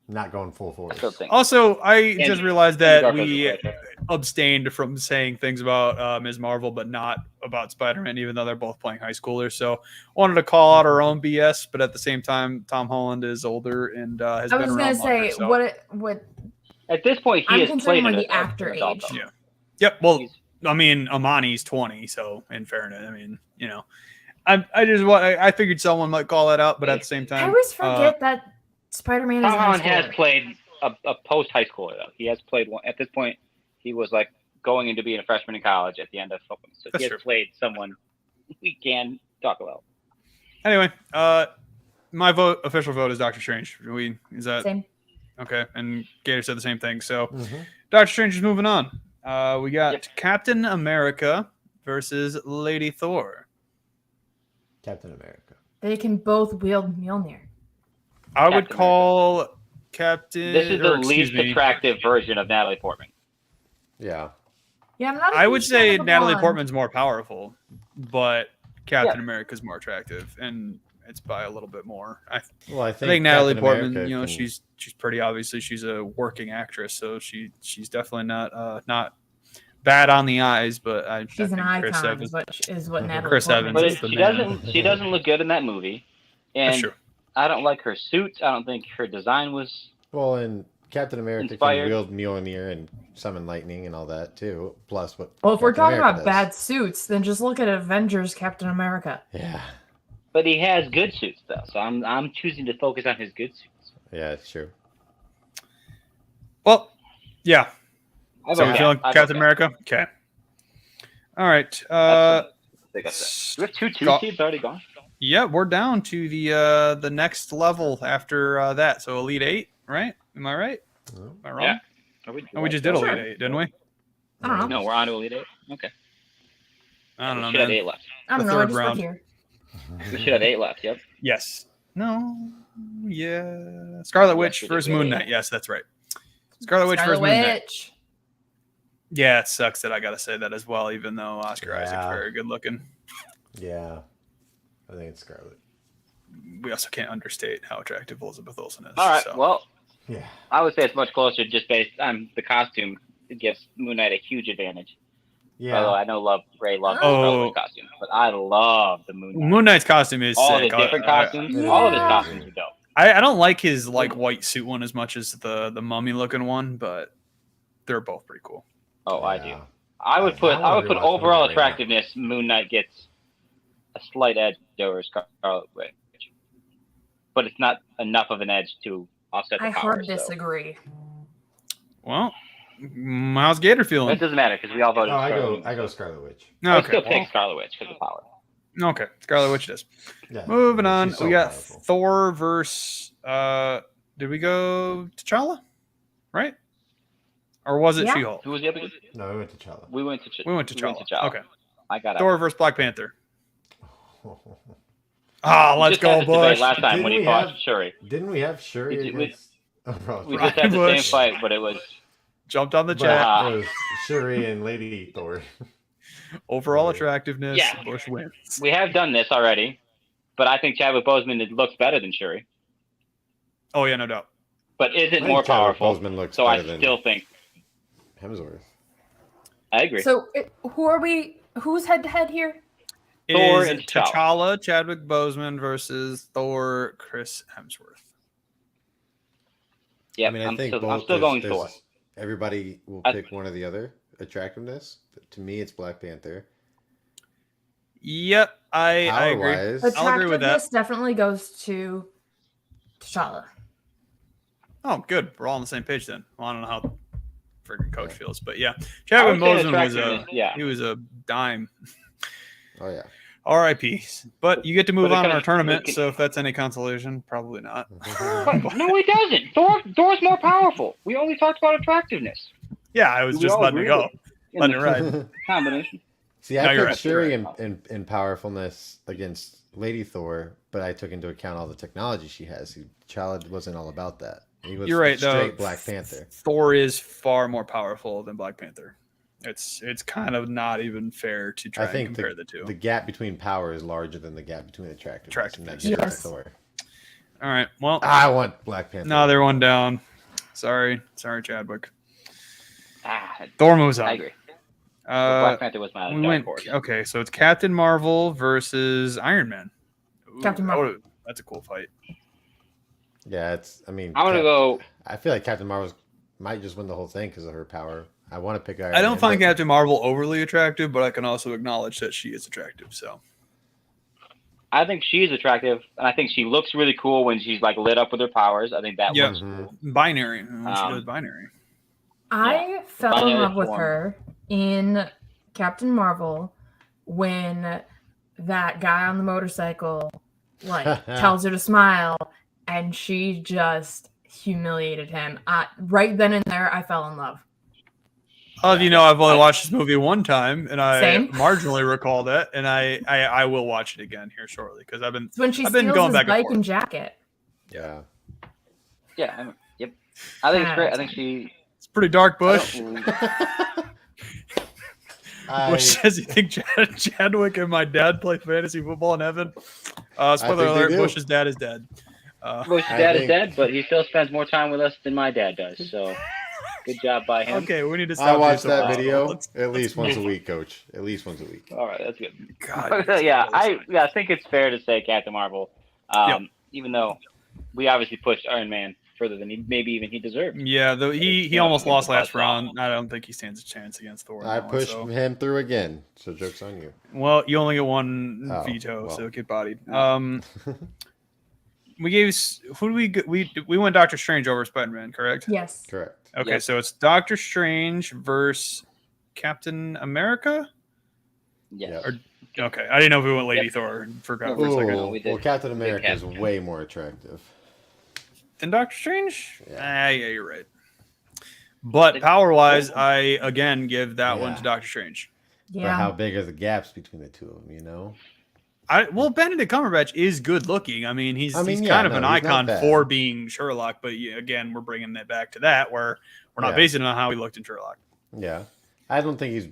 Speaker 3: Not going full force.
Speaker 2: Also, I just realized that
Speaker 1: Garfield
Speaker 2: we
Speaker 1: is right.
Speaker 2: abstained from saying things about Ms. Marvel, but not about Spider-Man, even though they're both playing high schoolers. So wanted to call out our own BS, but at the same time, Tom Holland is older and has been around longer. So.
Speaker 4: What
Speaker 1: At this point, he has played
Speaker 4: the actor age.
Speaker 2: Yeah. Yep. Well, I mean, Amani's 20, so in fairness, I mean, I figured someone might call that out, but at the same time,
Speaker 4: I always forget that Spider-Man is
Speaker 1: Tom Holland has played a post-high schooler, though. He has played one. At this point, he was like going into being a freshman in college at the end of football. So he has played someone we can talk about.
Speaker 2: Anyway, my official vote is Doctor Strange. Is that
Speaker 4: same?
Speaker 2: Okay, and Gator said the same thing. So Doctor Strange is moving on. We got Captain America versus Lady Thor.
Speaker 3: Captain America.
Speaker 4: They can both wield Mjolnir.
Speaker 2: I would call Captain.
Speaker 1: This is the least attractive version of Natalie Portman.
Speaker 3: Yeah.
Speaker 4: Yeah, I'm not.
Speaker 2: I would say Natalie Portman's more powerful, but Captain America's more attractive, and it's by a little bit more. I think Natalie Portman. She's pretty obviously she's a working actress, so she's definitely not bad on the eyes, but
Speaker 4: she's an icon. Is what Natalie
Speaker 2: Chris
Speaker 4: Portman
Speaker 2: Evans.
Speaker 1: But she doesn't look good in that movie, and
Speaker 2: that's true.
Speaker 1: I don't like her suit. I don't think her design was.
Speaker 3: Well, and Captain America can wield Mjolnir and summon lightning and all that too. Plus, what?
Speaker 4: Well, if we're talking about bad suits, then just look at Avengers Captain America.
Speaker 3: Yeah.
Speaker 1: But he has good suits though, so I'm choosing to focus on his good suits.
Speaker 3: Yeah, it's true.
Speaker 2: Well, yeah. So we're feeling Captain America? Okay. All right.
Speaker 1: Do we have two seeds already gone?
Speaker 2: Yeah, we're down to the next level after that. So Elite 8, right? Am I right? Am I wrong?
Speaker 1: Yeah.
Speaker 2: We just did Elite 8, didn't we?
Speaker 4: I don't know.
Speaker 1: No, we're on to Elite 8. Okay.
Speaker 2: I don't know,
Speaker 1: we should have 8 left.
Speaker 4: I don't know. I just work here.
Speaker 1: We should have 8 left, yep.
Speaker 2: Yes. No. Yeah. Scarlet Witch versus Moon Knight. Yes, that's right. Scarlet Witch versus Moon Knight. Yeah, it sucks that I got to say that as well, even though Oscar Isaac's very good looking.
Speaker 3: Yeah. I think it's Scarlet.
Speaker 2: We also can't understate how attractive Elizabeth Olsen is.
Speaker 1: All right,
Speaker 2: so.
Speaker 1: well, I would say it's much closer just based on the costume. It gives Moon Knight a huge advantage. Yeah. Although I know Ray loves the costume, but I love the Moon Knight.
Speaker 2: Moon Knight's costume is
Speaker 1: all
Speaker 2: sick.
Speaker 1: His different costumes. All of his costumes are dope.
Speaker 2: I don't like his white suit one as much as the mummy looking one, but they're both pretty cool.
Speaker 1: Oh, I do. I would put overall attractiveness. Moon Knight gets a slight edge over Scarlet Witch, but it's not enough of an edge to offset the power.
Speaker 4: I hard disagree.
Speaker 2: Well, how's Gator feeling?
Speaker 1: It doesn't matter because we all voted.
Speaker 3: I go Scarlet Witch.
Speaker 2: No,
Speaker 1: I still pick Scarlet Witch because of power.
Speaker 2: Okay, Scarlet Witch it is.
Speaker 3: Yeah,
Speaker 2: moving on,
Speaker 3: so
Speaker 2: we got
Speaker 3: powerful.
Speaker 2: Thor versus. Did we go T'Challa? Right? Or was it She-Hulk?
Speaker 1: Who was the other?
Speaker 3: No, we went to T'Challa.
Speaker 1: We went to
Speaker 2: T'Challa. Okay.
Speaker 1: I got
Speaker 2: Thor versus Black Panther. Let's go, Bush.
Speaker 1: Last time when he fought Shuri.
Speaker 3: Didn't we have Shuri against?
Speaker 1: We just had the same fight, but it was
Speaker 2: jumped on the chat.
Speaker 3: It was Shuri and Lady Thor.
Speaker 2: Overall attractiveness, Bush wins.
Speaker 1: We have done this already, but I think Chadwick Boseman looks better than Shuri.
Speaker 2: Oh yeah, no doubt.
Speaker 1: But isn't more powerful.
Speaker 3: Boseman looks
Speaker 1: so I
Speaker 3: better
Speaker 1: still think
Speaker 3: Hemsworth.
Speaker 1: I agree.
Speaker 4: So who are we? Who's head to head here?
Speaker 1: Thor
Speaker 2: is
Speaker 1: and
Speaker 2: T'Challa, Chadwick Boseman versus Thor, Chris Hemsworth.
Speaker 1: Yeah,
Speaker 3: I mean, I'm
Speaker 1: still going Thor.
Speaker 3: Everybody will pick one or the other. Attractiveness. To me, it's Black Panther.
Speaker 2: Yep, I agree.
Speaker 4: I'll agree with that. Definitely goes to T'Challa.
Speaker 2: Oh, good. We're all on the same page then. Well, I don't know how freaking coach feels, but yeah, Chadwick Boseman was he was a dime.
Speaker 3: Oh yeah.
Speaker 2: R.I.P. But you get to move
Speaker 1: But it
Speaker 2: on in our
Speaker 1: comes-
Speaker 2: tournament,
Speaker 1: it can-
Speaker 2: so if that's any consolation, probably not.
Speaker 1: But no, he doesn't. Thor's more powerful. We only talked about attractiveness.
Speaker 2: Yeah, I was
Speaker 1: We
Speaker 2: just
Speaker 1: all
Speaker 2: letting it
Speaker 1: agree
Speaker 2: go.
Speaker 1: in
Speaker 2: Letting it
Speaker 1: the
Speaker 2: ride.
Speaker 1: combination.
Speaker 3: See,
Speaker 2: No,
Speaker 3: I
Speaker 2: you're
Speaker 3: put
Speaker 2: right,
Speaker 3: Shuri
Speaker 1: you're
Speaker 3: in powerfulness against Lady Thor, but I took into account all the technology she has. T'Challa wasn't all about that. He was
Speaker 2: You're right,
Speaker 3: straight
Speaker 2: though.
Speaker 3: Black Panther.
Speaker 2: Thor is far more powerful than Black Panther. It's kind of not even fair to try
Speaker 3: I think
Speaker 2: and compare the two.
Speaker 3: the gap between power is larger than the gap between attractiveness. And that
Speaker 2: Attractiveness,
Speaker 3: gives it to
Speaker 4: yes.
Speaker 3: Thor.
Speaker 2: All right. Well,
Speaker 3: I want Black Panther.
Speaker 2: no, they're one down. Sorry, Chadwick.
Speaker 1: Ah,
Speaker 2: Thor moves on.
Speaker 1: I agree.
Speaker 2: Uh,
Speaker 1: Black Panther was my
Speaker 2: we
Speaker 1: dark
Speaker 2: went
Speaker 1: horse.
Speaker 2: okay. So it's Captain Marvel versus Iron Man. Ooh,
Speaker 4: Captain Marvel.
Speaker 2: That's a cool fight.
Speaker 3: Yeah, it's. I mean,
Speaker 1: I'm gonna go.
Speaker 3: I feel like Captain Marvel might just win the whole thing because of her power. I want to pick Iron
Speaker 2: I don't
Speaker 3: Man,
Speaker 2: find
Speaker 3: but-
Speaker 2: Captain Marvel overly attractive, but I can also acknowledge that she is attractive. So
Speaker 1: I think she's attractive, and I think she looks really cool when she's like lit up with her powers. I think that
Speaker 2: Yeah.
Speaker 1: looks cool.
Speaker 2: binary. She
Speaker 1: Um,
Speaker 2: does binary.
Speaker 4: I fell in
Speaker 1: Binary
Speaker 4: love with
Speaker 1: form.
Speaker 4: her in Captain Marvel when that guy on the motorcycle like tells her to smile and she just humiliated him. Right then and there, I fell in love.
Speaker 2: I've only watched this movie one time, and I
Speaker 4: Same.
Speaker 2: marginally recall that, and I will watch it again here shortly because I've been
Speaker 4: It's when she
Speaker 2: I've been
Speaker 4: steals
Speaker 2: going
Speaker 4: his
Speaker 2: back and
Speaker 4: bike
Speaker 2: forth.
Speaker 4: and jacket.
Speaker 3: Yeah.
Speaker 1: Yeah. Yep. I think it's great. I think she.
Speaker 2: It's pretty dark. Bush.
Speaker 3: I,
Speaker 2: Bush says you think Chadwick and my dad play fantasy football in heaven. Spoiler
Speaker 3: think they
Speaker 2: alert:
Speaker 3: do.
Speaker 2: Bush's dad is dead.
Speaker 1: Bush's
Speaker 3: I
Speaker 1: dad is
Speaker 3: think-
Speaker 1: dead, but he still spends more time with us than my dad does. So, good job by him.
Speaker 2: Okay, we need to stop.
Speaker 3: I watch
Speaker 2: being so
Speaker 3: that
Speaker 2: personal.
Speaker 3: video
Speaker 2: Let's-
Speaker 3: at least once a
Speaker 2: move
Speaker 3: week, Coach. At least once a week.
Speaker 1: All right, that's good.
Speaker 2: God,
Speaker 1: yeah, I think it's fair to say Captain Marvel, even though we obviously pushed Iron Man further than maybe even he deserved.
Speaker 2: Yeah, though he
Speaker 1: Yeah,
Speaker 2: almost
Speaker 1: yeah,
Speaker 2: lost
Speaker 1: the
Speaker 2: last
Speaker 1: buzzsaw.
Speaker 2: round. I don't think he stands a chance against Thor.
Speaker 3: I
Speaker 2: now,
Speaker 3: pushed
Speaker 2: so-
Speaker 3: him through again, so joke's on you.
Speaker 2: Well, you only get one
Speaker 3: Oh,
Speaker 2: veto,
Speaker 3: well.
Speaker 2: so get bodied. We gave who do we went Doctor Strange over Spider-Man, correct?
Speaker 4: Yes.
Speaker 3: Correct.
Speaker 2: Okay,
Speaker 1: Yep.
Speaker 2: so it's Doctor Strange versus Captain America.
Speaker 1: Yes.
Speaker 3: Yep.
Speaker 2: Okay, I didn't know if we went Lady
Speaker 1: Yep.
Speaker 2: Thor. Forgot for a
Speaker 3: Ooh,
Speaker 2: second.
Speaker 1: No, we did.
Speaker 3: well, Captain
Speaker 1: We did
Speaker 3: America is
Speaker 1: Captain.
Speaker 3: way more attractive.
Speaker 2: And Doctor Strange?
Speaker 3: Yeah.
Speaker 2: Yeah, you're right. But power-wise, I again give that one
Speaker 3: Yeah.
Speaker 2: to Doctor Strange.
Speaker 3: But
Speaker 4: Yeah.
Speaker 3: how big are the gaps between the two of them? You know.
Speaker 2: Well, Benedict Cumberbatch is good looking. I mean, he's
Speaker 3: Yeah,
Speaker 2: kind of
Speaker 3: no,
Speaker 2: an
Speaker 3: he's not
Speaker 2: icon
Speaker 3: bad.
Speaker 2: for being Sherlock. But again, we're bringing that back to that where we're not
Speaker 3: Yeah.
Speaker 2: basing it on how he looked in Sherlock.
Speaker 3: Yeah, I don't think he's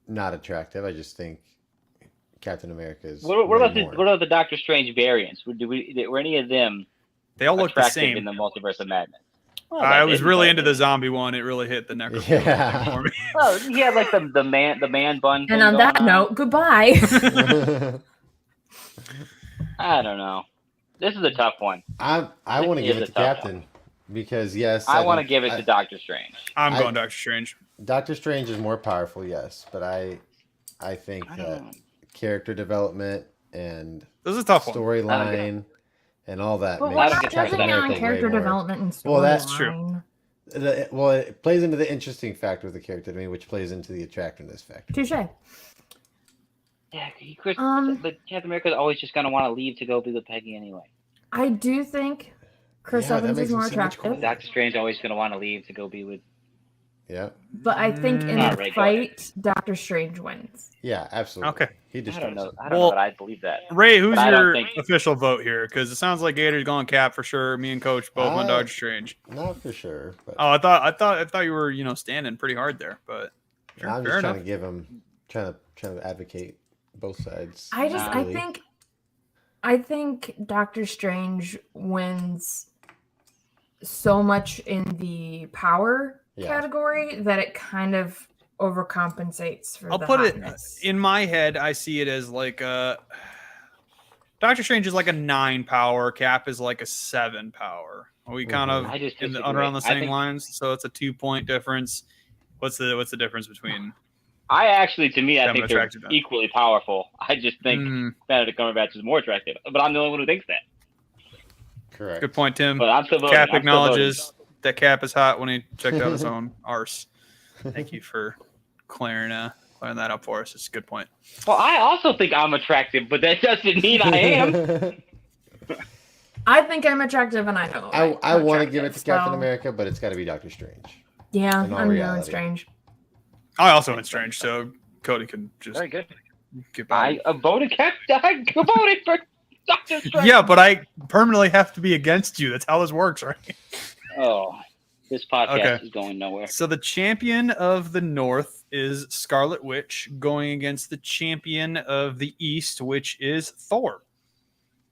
Speaker 3: not attractive. I just think Captain America is.
Speaker 1: What
Speaker 3: way
Speaker 1: about
Speaker 3: more.
Speaker 1: the Doctor Strange variants? Were any of them
Speaker 2: They all look the
Speaker 1: attractive
Speaker 2: same.
Speaker 1: in the Multiverse of Madness? Well,
Speaker 2: I
Speaker 1: that
Speaker 2: was
Speaker 1: didn't,
Speaker 2: really
Speaker 1: but-
Speaker 2: into the zombie one. It really hit the necrophilia
Speaker 3: Yeah.
Speaker 2: for me.
Speaker 1: Oh, he had like the man bun. thing
Speaker 4: And on that
Speaker 1: going
Speaker 4: note, goodbye.
Speaker 1: I don't know. This is a tough one.
Speaker 3: I
Speaker 1: This
Speaker 3: want to give
Speaker 1: is
Speaker 3: it
Speaker 1: a
Speaker 3: to
Speaker 1: tough
Speaker 3: Captain because yes,
Speaker 1: I want to
Speaker 3: don't-
Speaker 1: give it to Doctor Strange.
Speaker 2: I'm
Speaker 3: I-
Speaker 2: going Doctor Strange.
Speaker 3: Doctor Strange is more powerful, yes, but I think
Speaker 1: I don't
Speaker 3: that
Speaker 1: know.
Speaker 3: character development and
Speaker 2: This is a tough one.
Speaker 3: storyline and all that
Speaker 4: But
Speaker 3: makes
Speaker 4: we're
Speaker 1: don't
Speaker 4: not
Speaker 1: get
Speaker 3: Captain
Speaker 4: judging
Speaker 3: America
Speaker 4: on
Speaker 3: way
Speaker 4: character
Speaker 3: more.
Speaker 4: development and storyline.
Speaker 3: Well, that's
Speaker 2: true.
Speaker 3: Well, it plays into the interesting factor of the character to me, which plays into the attractiveness factor.
Speaker 4: Touche.
Speaker 1: Yeah, but Captain America's always just gonna want to leave to go be with Peggy anyway.
Speaker 4: I do think Chris
Speaker 3: Yeah, that
Speaker 4: Evans
Speaker 3: makes
Speaker 4: is
Speaker 3: him
Speaker 4: more
Speaker 3: so much
Speaker 4: attractive,
Speaker 3: cooler.
Speaker 1: Doctor Strange always gonna want to leave to go be with.
Speaker 3: Yeah,
Speaker 4: but I think in
Speaker 1: Not
Speaker 4: the
Speaker 1: right, go
Speaker 4: fight, Doctor Strange wins.
Speaker 3: yeah, absolutely.
Speaker 2: Okay.
Speaker 3: He
Speaker 1: I
Speaker 3: destroys
Speaker 1: don't know.
Speaker 3: him.
Speaker 1: I don't
Speaker 2: Well,
Speaker 1: know that I believe that.
Speaker 2: Ray, who's
Speaker 1: But I don't
Speaker 2: your
Speaker 1: think-
Speaker 2: official vote here? Because it sounds like Gator's going Cap for sure. Me and Coach both went
Speaker 3: Uh,
Speaker 2: Doctor Strange.
Speaker 3: Not for sure, but
Speaker 2: Oh, I thought you were standing pretty hard there, but sure,
Speaker 3: I'm
Speaker 2: fair
Speaker 3: just
Speaker 2: enough.
Speaker 3: trying to give him, trying to advocate both sides.
Speaker 1: Nah.
Speaker 3: really.
Speaker 4: I think Doctor Strange wins so much in the power
Speaker 3: Yeah.
Speaker 4: category that it kind of overcompensates for
Speaker 2: I'll
Speaker 4: the
Speaker 2: put it
Speaker 4: hotness.
Speaker 2: in my head. I see it as like Doctor Strange is like a 9 power. Cap is like a 7 power. Are we kind of
Speaker 1: I just
Speaker 2: in the,
Speaker 1: disagree.
Speaker 2: around the
Speaker 1: I
Speaker 2: same
Speaker 1: think-
Speaker 2: lines? So it's a 2-point difference. What's the difference between?
Speaker 1: I actually, to me, I
Speaker 2: I'm
Speaker 1: think they're
Speaker 2: attracted to that.
Speaker 1: equally powerful. I just think
Speaker 2: Hmm,
Speaker 1: Benedict Cumberbatch is more attractive, but I'm the only one who thinks that.
Speaker 3: Correct.
Speaker 2: good point, Tim.
Speaker 1: But I'm still voting.
Speaker 2: Cap
Speaker 1: I'm still voting.
Speaker 2: acknowledges that Cap is hot when he checked out his own arse. Thank you for clearing that clearing that up for us. It's a good point.
Speaker 1: Well, I also think I'm attractive, but that doesn't mean I am.
Speaker 4: I think I'm attractive, and I know.
Speaker 3: I want to give it to Captain
Speaker 4: so-
Speaker 3: America, but it's got to be Doctor Strange.
Speaker 4: Yeah,
Speaker 3: in all
Speaker 4: I'm doing
Speaker 3: reality.
Speaker 4: Strange.
Speaker 2: I also went Strange, so Cody can just
Speaker 1: Very good.
Speaker 2: get by.
Speaker 1: I voted Captain. I voted for Doctor Strange.
Speaker 2: Yeah, but I permanently have to be against you. That's how this works, right?
Speaker 1: Oh, this podcast
Speaker 2: Okay.
Speaker 1: is going nowhere.
Speaker 2: So the champion of the North is Scarlet Witch going against the champion of the East, which is Thor.
Speaker 1: I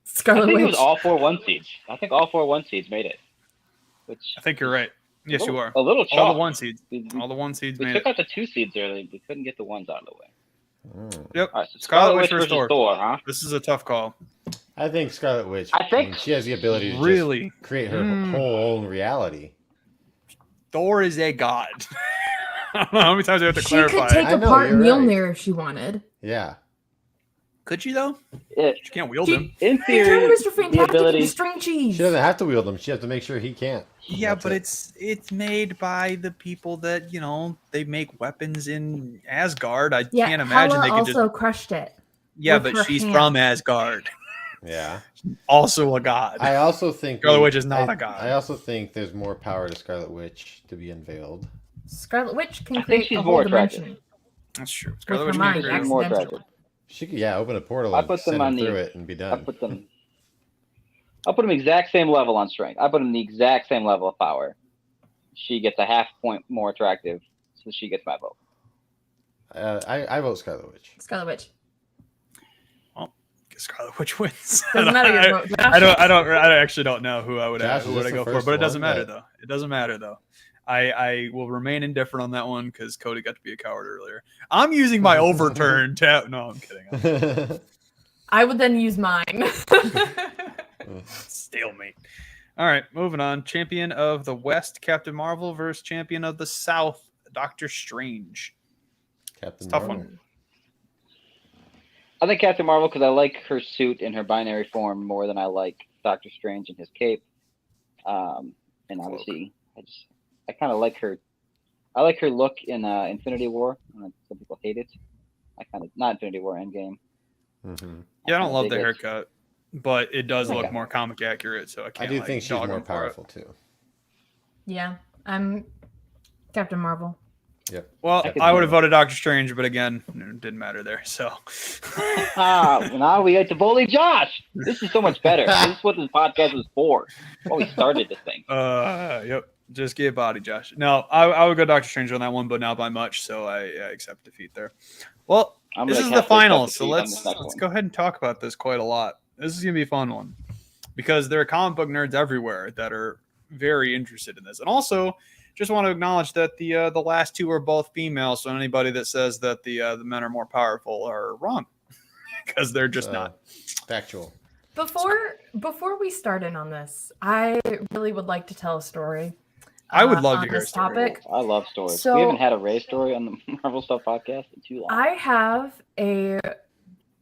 Speaker 4: Scarlet
Speaker 1: think it
Speaker 4: Witch.
Speaker 1: was all 4 1 seeds. I think all 4 1 seeds made it. Which
Speaker 2: I think you're right. Yes, you are.
Speaker 1: A little
Speaker 2: All
Speaker 1: chalk.
Speaker 2: the 1 seeds.
Speaker 1: We
Speaker 2: All the 1 seeds
Speaker 1: we
Speaker 2: made
Speaker 1: took
Speaker 2: it.
Speaker 1: out the 2 seeds early. We couldn't get the 1s out of the way.
Speaker 2: Yep.
Speaker 1: All right, so
Speaker 2: Scarlet Witch versus Thor.
Speaker 1: huh?
Speaker 2: This is a tough call.
Speaker 3: I think Scarlet Witch.
Speaker 1: I think-
Speaker 3: mean, she has the ability to
Speaker 2: Really?
Speaker 3: just create her
Speaker 2: Mm.
Speaker 3: whole own reality.
Speaker 2: Thor is a god. I don't know how many times I have to
Speaker 4: She could
Speaker 2: clarify.
Speaker 4: take
Speaker 3: I know,
Speaker 4: apart
Speaker 3: you're right.
Speaker 4: Mjolnir if she wanted.
Speaker 3: Yeah.
Speaker 2: Could she though?
Speaker 1: It,
Speaker 2: She can't wield him.
Speaker 1: in
Speaker 4: She
Speaker 1: theory,
Speaker 4: turned Mr.
Speaker 1: the
Speaker 4: Fantastic
Speaker 1: ability.
Speaker 4: into string cheese.
Speaker 3: She doesn't have to wield them. She has to make sure he can't.
Speaker 2: Yeah,
Speaker 3: That's
Speaker 2: but
Speaker 3: it.
Speaker 2: it's made by the people that they make weapons in Asgard. I
Speaker 4: Yeah,
Speaker 2: can't imagine
Speaker 4: Hela
Speaker 2: they could
Speaker 4: also
Speaker 2: just.
Speaker 4: crushed it.
Speaker 2: Yeah,
Speaker 4: with
Speaker 2: but
Speaker 4: her
Speaker 2: she's
Speaker 4: hand.
Speaker 2: from Asgard,
Speaker 3: Yeah.
Speaker 2: also a god.
Speaker 3: I also think
Speaker 2: Scarlet Witch is not a god.
Speaker 3: I also think there's more power to Scarlet Witch to be unveiled.
Speaker 4: Scarlet Witch can
Speaker 1: I think
Speaker 4: create
Speaker 1: she's
Speaker 4: a
Speaker 1: more
Speaker 4: whole
Speaker 1: attractive.
Speaker 4: dimension.
Speaker 2: That's true.
Speaker 4: With
Speaker 2: Scarlet
Speaker 4: her
Speaker 2: Witch
Speaker 4: mind,
Speaker 2: can create-
Speaker 1: She's more
Speaker 4: accidentally.
Speaker 1: attractive.
Speaker 3: She could, open a portal
Speaker 1: I
Speaker 3: and
Speaker 1: put them
Speaker 3: send
Speaker 1: on
Speaker 3: him
Speaker 1: the-
Speaker 3: through it and be
Speaker 1: I
Speaker 3: done.
Speaker 1: put them. I'll put them exact same level on strength. I put them the exact same level of power. She gets a half point more attractive, so she gets my vote.
Speaker 3: I vote Scarlet Witch.
Speaker 4: Scarlet Witch.
Speaker 2: Scarlet Witch wins.
Speaker 4: Doesn't matter your vote.
Speaker 2: I actually don't know who I would
Speaker 3: Josh,
Speaker 2: who
Speaker 3: is
Speaker 2: would
Speaker 3: this
Speaker 2: I
Speaker 3: the
Speaker 2: go for,
Speaker 3: first
Speaker 2: but it doesn't
Speaker 3: one
Speaker 2: matter
Speaker 3: that-
Speaker 2: though. It doesn't matter though. I will remain indifferent on that one because Cody got to be a coward earlier. I'm using my overturn tab. No, I'm kidding.
Speaker 4: I would then use mine.
Speaker 2: Stalemate. All right, moving on. Champion of the West, Captain Marvel versus champion of the South, Doctor Strange.
Speaker 3: Captain
Speaker 2: Tough
Speaker 3: Marvel.
Speaker 2: one.
Speaker 1: I think Captain Marvel because I like her suit in her binary form more than I like Doctor Strange in his cape. And obviously, I kind of like her. I like her look in Infinity War. Some people hate it. I kind of not Infinity War, Endgame.
Speaker 3: Mhm.
Speaker 2: Yeah, I don't love
Speaker 1: dig
Speaker 2: the
Speaker 1: it.
Speaker 2: haircut, but it does look
Speaker 1: Okay.
Speaker 2: more comic accurate. So I
Speaker 3: I
Speaker 2: can't.
Speaker 3: do think she's
Speaker 2: dog
Speaker 3: more
Speaker 2: him for it.
Speaker 3: powerful too.
Speaker 4: Yeah, I'm Captain Marvel.
Speaker 2: Well,
Speaker 1: I could
Speaker 2: I
Speaker 1: do
Speaker 2: would have
Speaker 1: that.
Speaker 2: voted Doctor Strange, but again, it didn't matter there. So
Speaker 1: Now we get to bully Josh. This is so much better. This is what this podcast was for. Well, we started this thing.
Speaker 2: Yep. Just get body, Josh. No, I would go Doctor Strange on that one, but not by much. So I accept defeat there. Well,
Speaker 1: I'm
Speaker 2: this
Speaker 1: gonna
Speaker 2: is the
Speaker 1: cast
Speaker 2: final,
Speaker 1: accept
Speaker 2: so
Speaker 1: defeat on
Speaker 2: let's
Speaker 1: this next one.
Speaker 2: go ahead and talk about this quite a lot. This is gonna be a fun one because there are comic book nerds everywhere that are very interested in this, and also just want to acknowledge that the last two are both female. So anybody that says that the men are more powerful are wrong because they're just not.
Speaker 3: Factual.
Speaker 4: Before we start in on this, I really would like to tell a story.
Speaker 2: I would love to
Speaker 4: on
Speaker 2: hear a
Speaker 4: this
Speaker 2: story.
Speaker 4: topic.
Speaker 1: I love stories.
Speaker 4: So-
Speaker 1: we haven't had a Ray story on the Marvel Stuff podcast in too long.
Speaker 4: I have a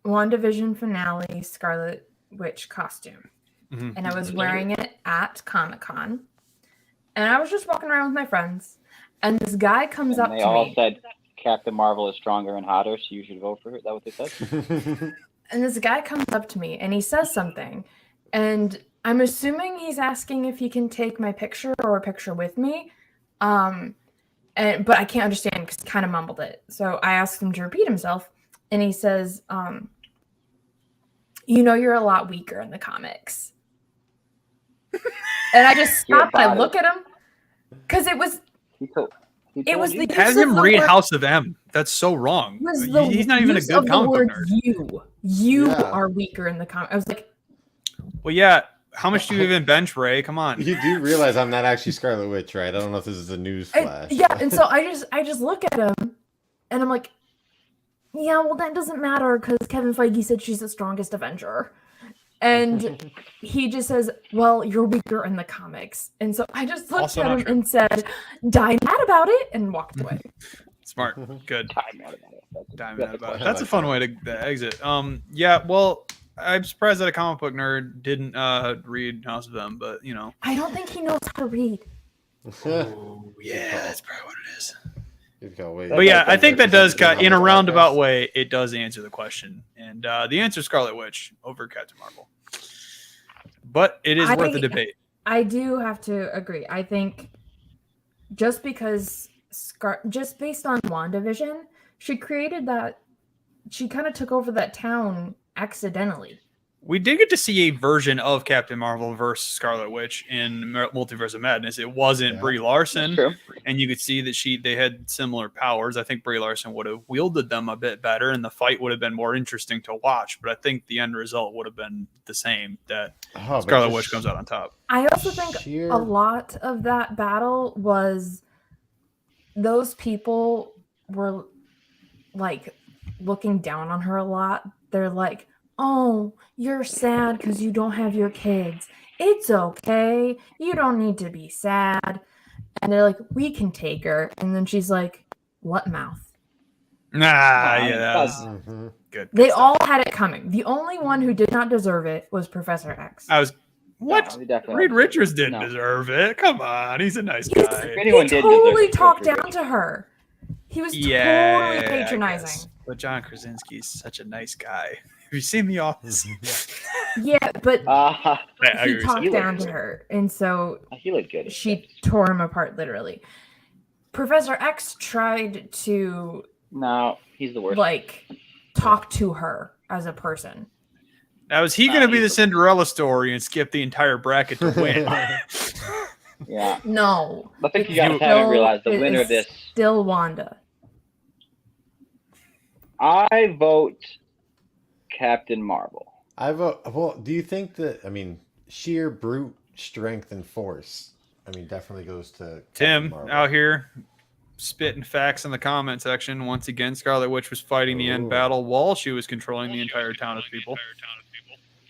Speaker 4: WandaVision finale Scarlet Witch costume,
Speaker 2: Mhm.
Speaker 4: and I was wearing it at Comic-Con, and I was just walking around with my friends, and this guy comes
Speaker 1: And
Speaker 4: up
Speaker 1: they
Speaker 4: to
Speaker 1: all
Speaker 4: me,
Speaker 1: said Captain Marvel is stronger and hotter, so you should vote for her. Is that what they said?
Speaker 4: and this guy comes up to me, and he says something, and I'm assuming he's asking if he can take my picture or a picture with me, but I can't understand because he kind of mumbled it. So I asked him to repeat himself, and he says, you're a lot weaker in the comics. And I just
Speaker 1: Your
Speaker 4: stopped and I
Speaker 1: body.
Speaker 4: look at him because it was
Speaker 1: He told
Speaker 4: was
Speaker 1: you.
Speaker 4: the
Speaker 2: Have
Speaker 4: use
Speaker 2: him
Speaker 4: of the
Speaker 2: read
Speaker 4: word-
Speaker 2: House of M. That's so wrong.
Speaker 4: was the
Speaker 2: He's not even a
Speaker 4: use
Speaker 2: good
Speaker 4: of the
Speaker 2: comic book
Speaker 4: word
Speaker 2: nerd.
Speaker 4: You
Speaker 3: Yeah.
Speaker 4: are weaker in the comic. I was like,
Speaker 2: Well, yeah. How much do you even bench, Ray? Come on.
Speaker 3: You do realize I'm not actually Scarlet Witch, right? I don't know if this is a news flash.
Speaker 4: yeah. And so I just look at him, and I'm like, yeah, well that doesn't matter because Kevin Feige said she's the strongest Avenger, and he just says, well, you're weaker in the comics, and so I just looked
Speaker 2: Also
Speaker 4: at
Speaker 2: not
Speaker 4: him
Speaker 2: true.
Speaker 4: and said, die mad about it, and walked away.
Speaker 2: Smart. Good.
Speaker 1: Time out about it. That's-
Speaker 2: Diamond
Speaker 1: that's
Speaker 2: about it.
Speaker 1: a
Speaker 2: That's a fun way to exit. Yeah, well, I'm surprised that a comic book nerd didn't read House of M, but
Speaker 4: I don't think he knows how to read.
Speaker 2: Oh, yeah, that's probably what it is. But yeah, I think that does in a roundabout way. It does answer the question, and the answer is Scarlet Witch over Captain Marvel. But it is worth a debate.
Speaker 4: I do have to agree. I think just because just based on WandaVision, she created that. She kind of took over that town accidentally.
Speaker 2: We did get to see a version of Captain Marvel versus Scarlet Witch in Multiverse of Madness. It wasn't Brie Larson, and you could see that they had similar powers. I think Brie Larson would have wielded them a bit better, and the fight would have been more interesting to watch. But I think the end result would have been the same, that Scarlet Witch comes out on top.
Speaker 4: I also think a lot of that battle was those people were like looking down on her a lot. They're like, oh, you're sad because you don't have your kids. It's okay. You don't need to be sad. And they're like, we can take her. And then she's like, what mouth?
Speaker 2: That was good.
Speaker 4: They all had it coming. The only one who did not deserve it was Professor X.
Speaker 2: What? Reed Richards didn't deserve it. Come on. He's a nice guy.
Speaker 4: He totally talked down to her. He was totally patronizing.
Speaker 2: But John Krasinski's such a nice guy. Have you seen The Office?
Speaker 4: Yeah, but he talked down to her, and so
Speaker 1: he looked good.
Speaker 4: She tore him apart, literally. Professor X tried to
Speaker 1: he's the worst.
Speaker 4: Like talk to her as a person.
Speaker 2: Now, is he going to be the Cinderella story and skip the entire bracket to win?
Speaker 1: Yeah.
Speaker 4: No.
Speaker 1: I think you guys haven't realized the winner of this.
Speaker 4: Still Wanda.
Speaker 1: I vote Captain Marvel.
Speaker 3: I vote. Well, do you think that? I mean, sheer brute strength and force. I mean, definitely goes to
Speaker 2: Tim out here spitting facts in the comment section. Once again, Scarlet Witch was fighting the end battle while she was controlling the entire town of people.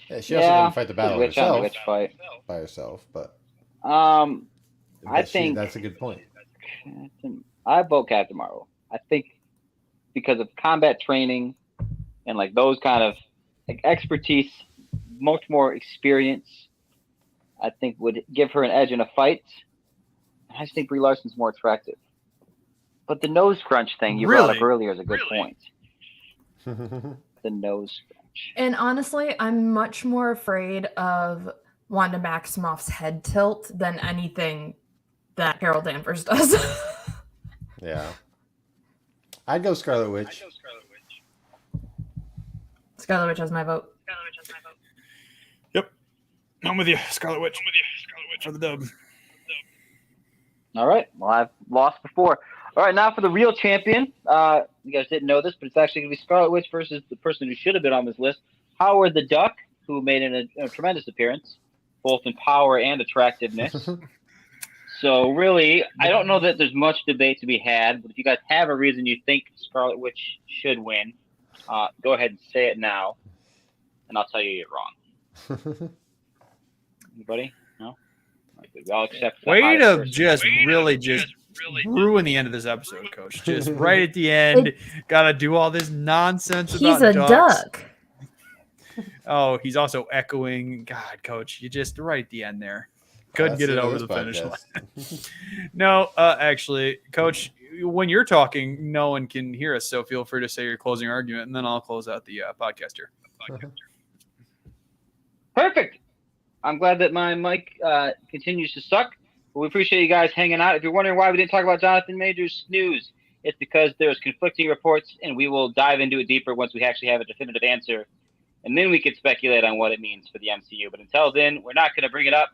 Speaker 3: Yeah, she also didn't fight the battle herself by herself, but
Speaker 1: I think
Speaker 3: that's a good point.
Speaker 1: I vote Captain Marvel. I think because of combat training and like those kind of like expertise, much more experience, I think would give her an edge in a fight. I just think Brie Larson's more attractive. But the nose crunch thing you brought up earlier is a good point. The nose crunch.
Speaker 4: And honestly, I'm much more afraid of Wanda Maximoff's head tilt than anything that Carol Danvers does.
Speaker 3: Yeah. I'd go Scarlet Witch.
Speaker 4: Scarlet Witch has my vote.
Speaker 2: Yep. I'm with you. Scarlet Witch. For the dub.
Speaker 1: All right. Well, I've lost before. All right, now for the real champion. You guys didn't know this, but it's actually going to be Scarlet Witch versus the person who should have been on this list, Howard the Duck, who made a tremendous appearance, both in power and attractiveness. So really, I don't know that there's much debate to be had, but if you guys have a reason you think Scarlet Witch should win, go ahead and say it now, and I'll tell you you're wrong. Anybody? No? We all accept that.
Speaker 2: Way to just ruin the end of this episode, Coach. Just right at the end, gotta do all this nonsense about
Speaker 4: He's a duck.
Speaker 2: Oh, he's also echoing. God, Coach, you just right at the end there. Couldn't get it over the finish line. No, actually, Coach, when you're talking, no one can hear us, so feel free to say your closing argument, and then I'll close out the podcast here.
Speaker 1: Perfect. I'm glad that my mic continues to suck, but we appreciate you guys hanging out. If you're wondering why we didn't talk about Jonathan Majors' news, it's because there's conflicting reports, and we will dive into it deeper once we actually have a definitive answer, and then we can speculate on what it means for the MCU. But until then, we're not going to bring it up.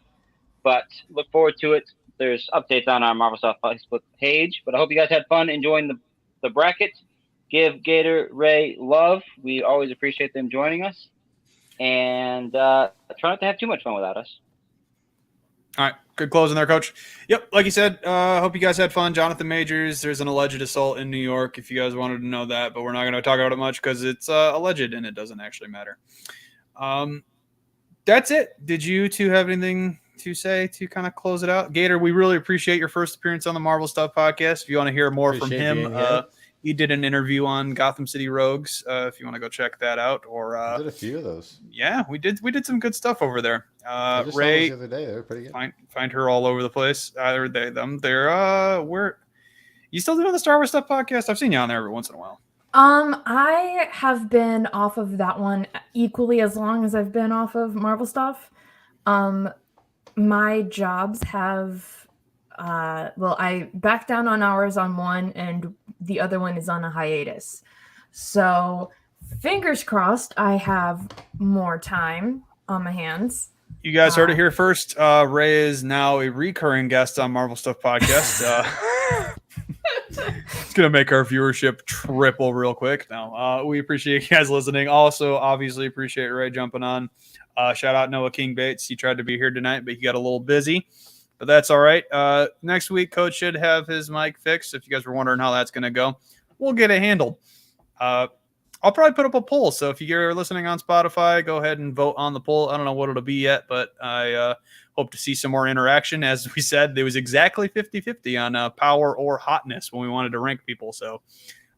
Speaker 1: But look forward to it. There's updates on our Marvel Stuff Facebook page. But I hope you guys had fun enjoying the bracket. Give Gator Ray love. We always appreciate them joining us. And try not to have too much fun without us.
Speaker 2: All right. Good closing there, Coach. Yep. Like you said, hope you guys had fun. Jonathan Majors, there's an alleged assault in New York if you guys wanted to know that. But we're not going to talk about it much because it's alleged and it doesn't actually matter. That's it. Did you two have anything to say to kind of close it out? Gator, we really appreciate your first appearance on the Marvel Stuff podcast. If you want to hear more from him, he did an interview on Gotham City Rogues. If you want to go check that out, or
Speaker 3: I did a few of those.
Speaker 2: Yeah, we did some good stuff over there.
Speaker 3: I just saw those the other day. They were pretty good.
Speaker 2: Find her all over the place. Either they them. They're where You still doing the Star Wars Stuff podcast? I've seen you on there every once in a while.
Speaker 4: I have been off of that one equally as long as I've been off of Marvel stuff. My jobs have, I backed down on hours on one, and the other one is on a hiatus. So, fingers crossed, I have more time on my hands.
Speaker 2: You guys heard it here first. Ray is now a recurring guest on Marvel Stuff podcast. It's going to make our viewership triple real quick. No, we appreciate you guys listening. Also, obviously, appreciate Ray jumping on. Shout out Noah King Bates. He tried to be here tonight, but he got a little busy. But that's all right. Next week, Coach should have his mic fixed. If you guys were wondering how that's going to go, we'll get it handled. I'll probably put up a poll. So if you're listening on Spotify, go ahead and vote on the poll. I don't know what it'll be yet, but I hope to see some more interaction. As we said, there was exactly 50-50 on power or hotness when we wanted to rank people. So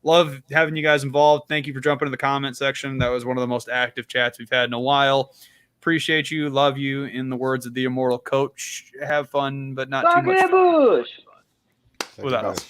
Speaker 2: love having you guys involved. Thank you for jumping in the comment section. That was one of the most active chats we've had in a while. Appreciate you. Love you. In the words of the immortal Coach, have fun, but not too much fun.
Speaker 1: Bush.
Speaker 2: Without else.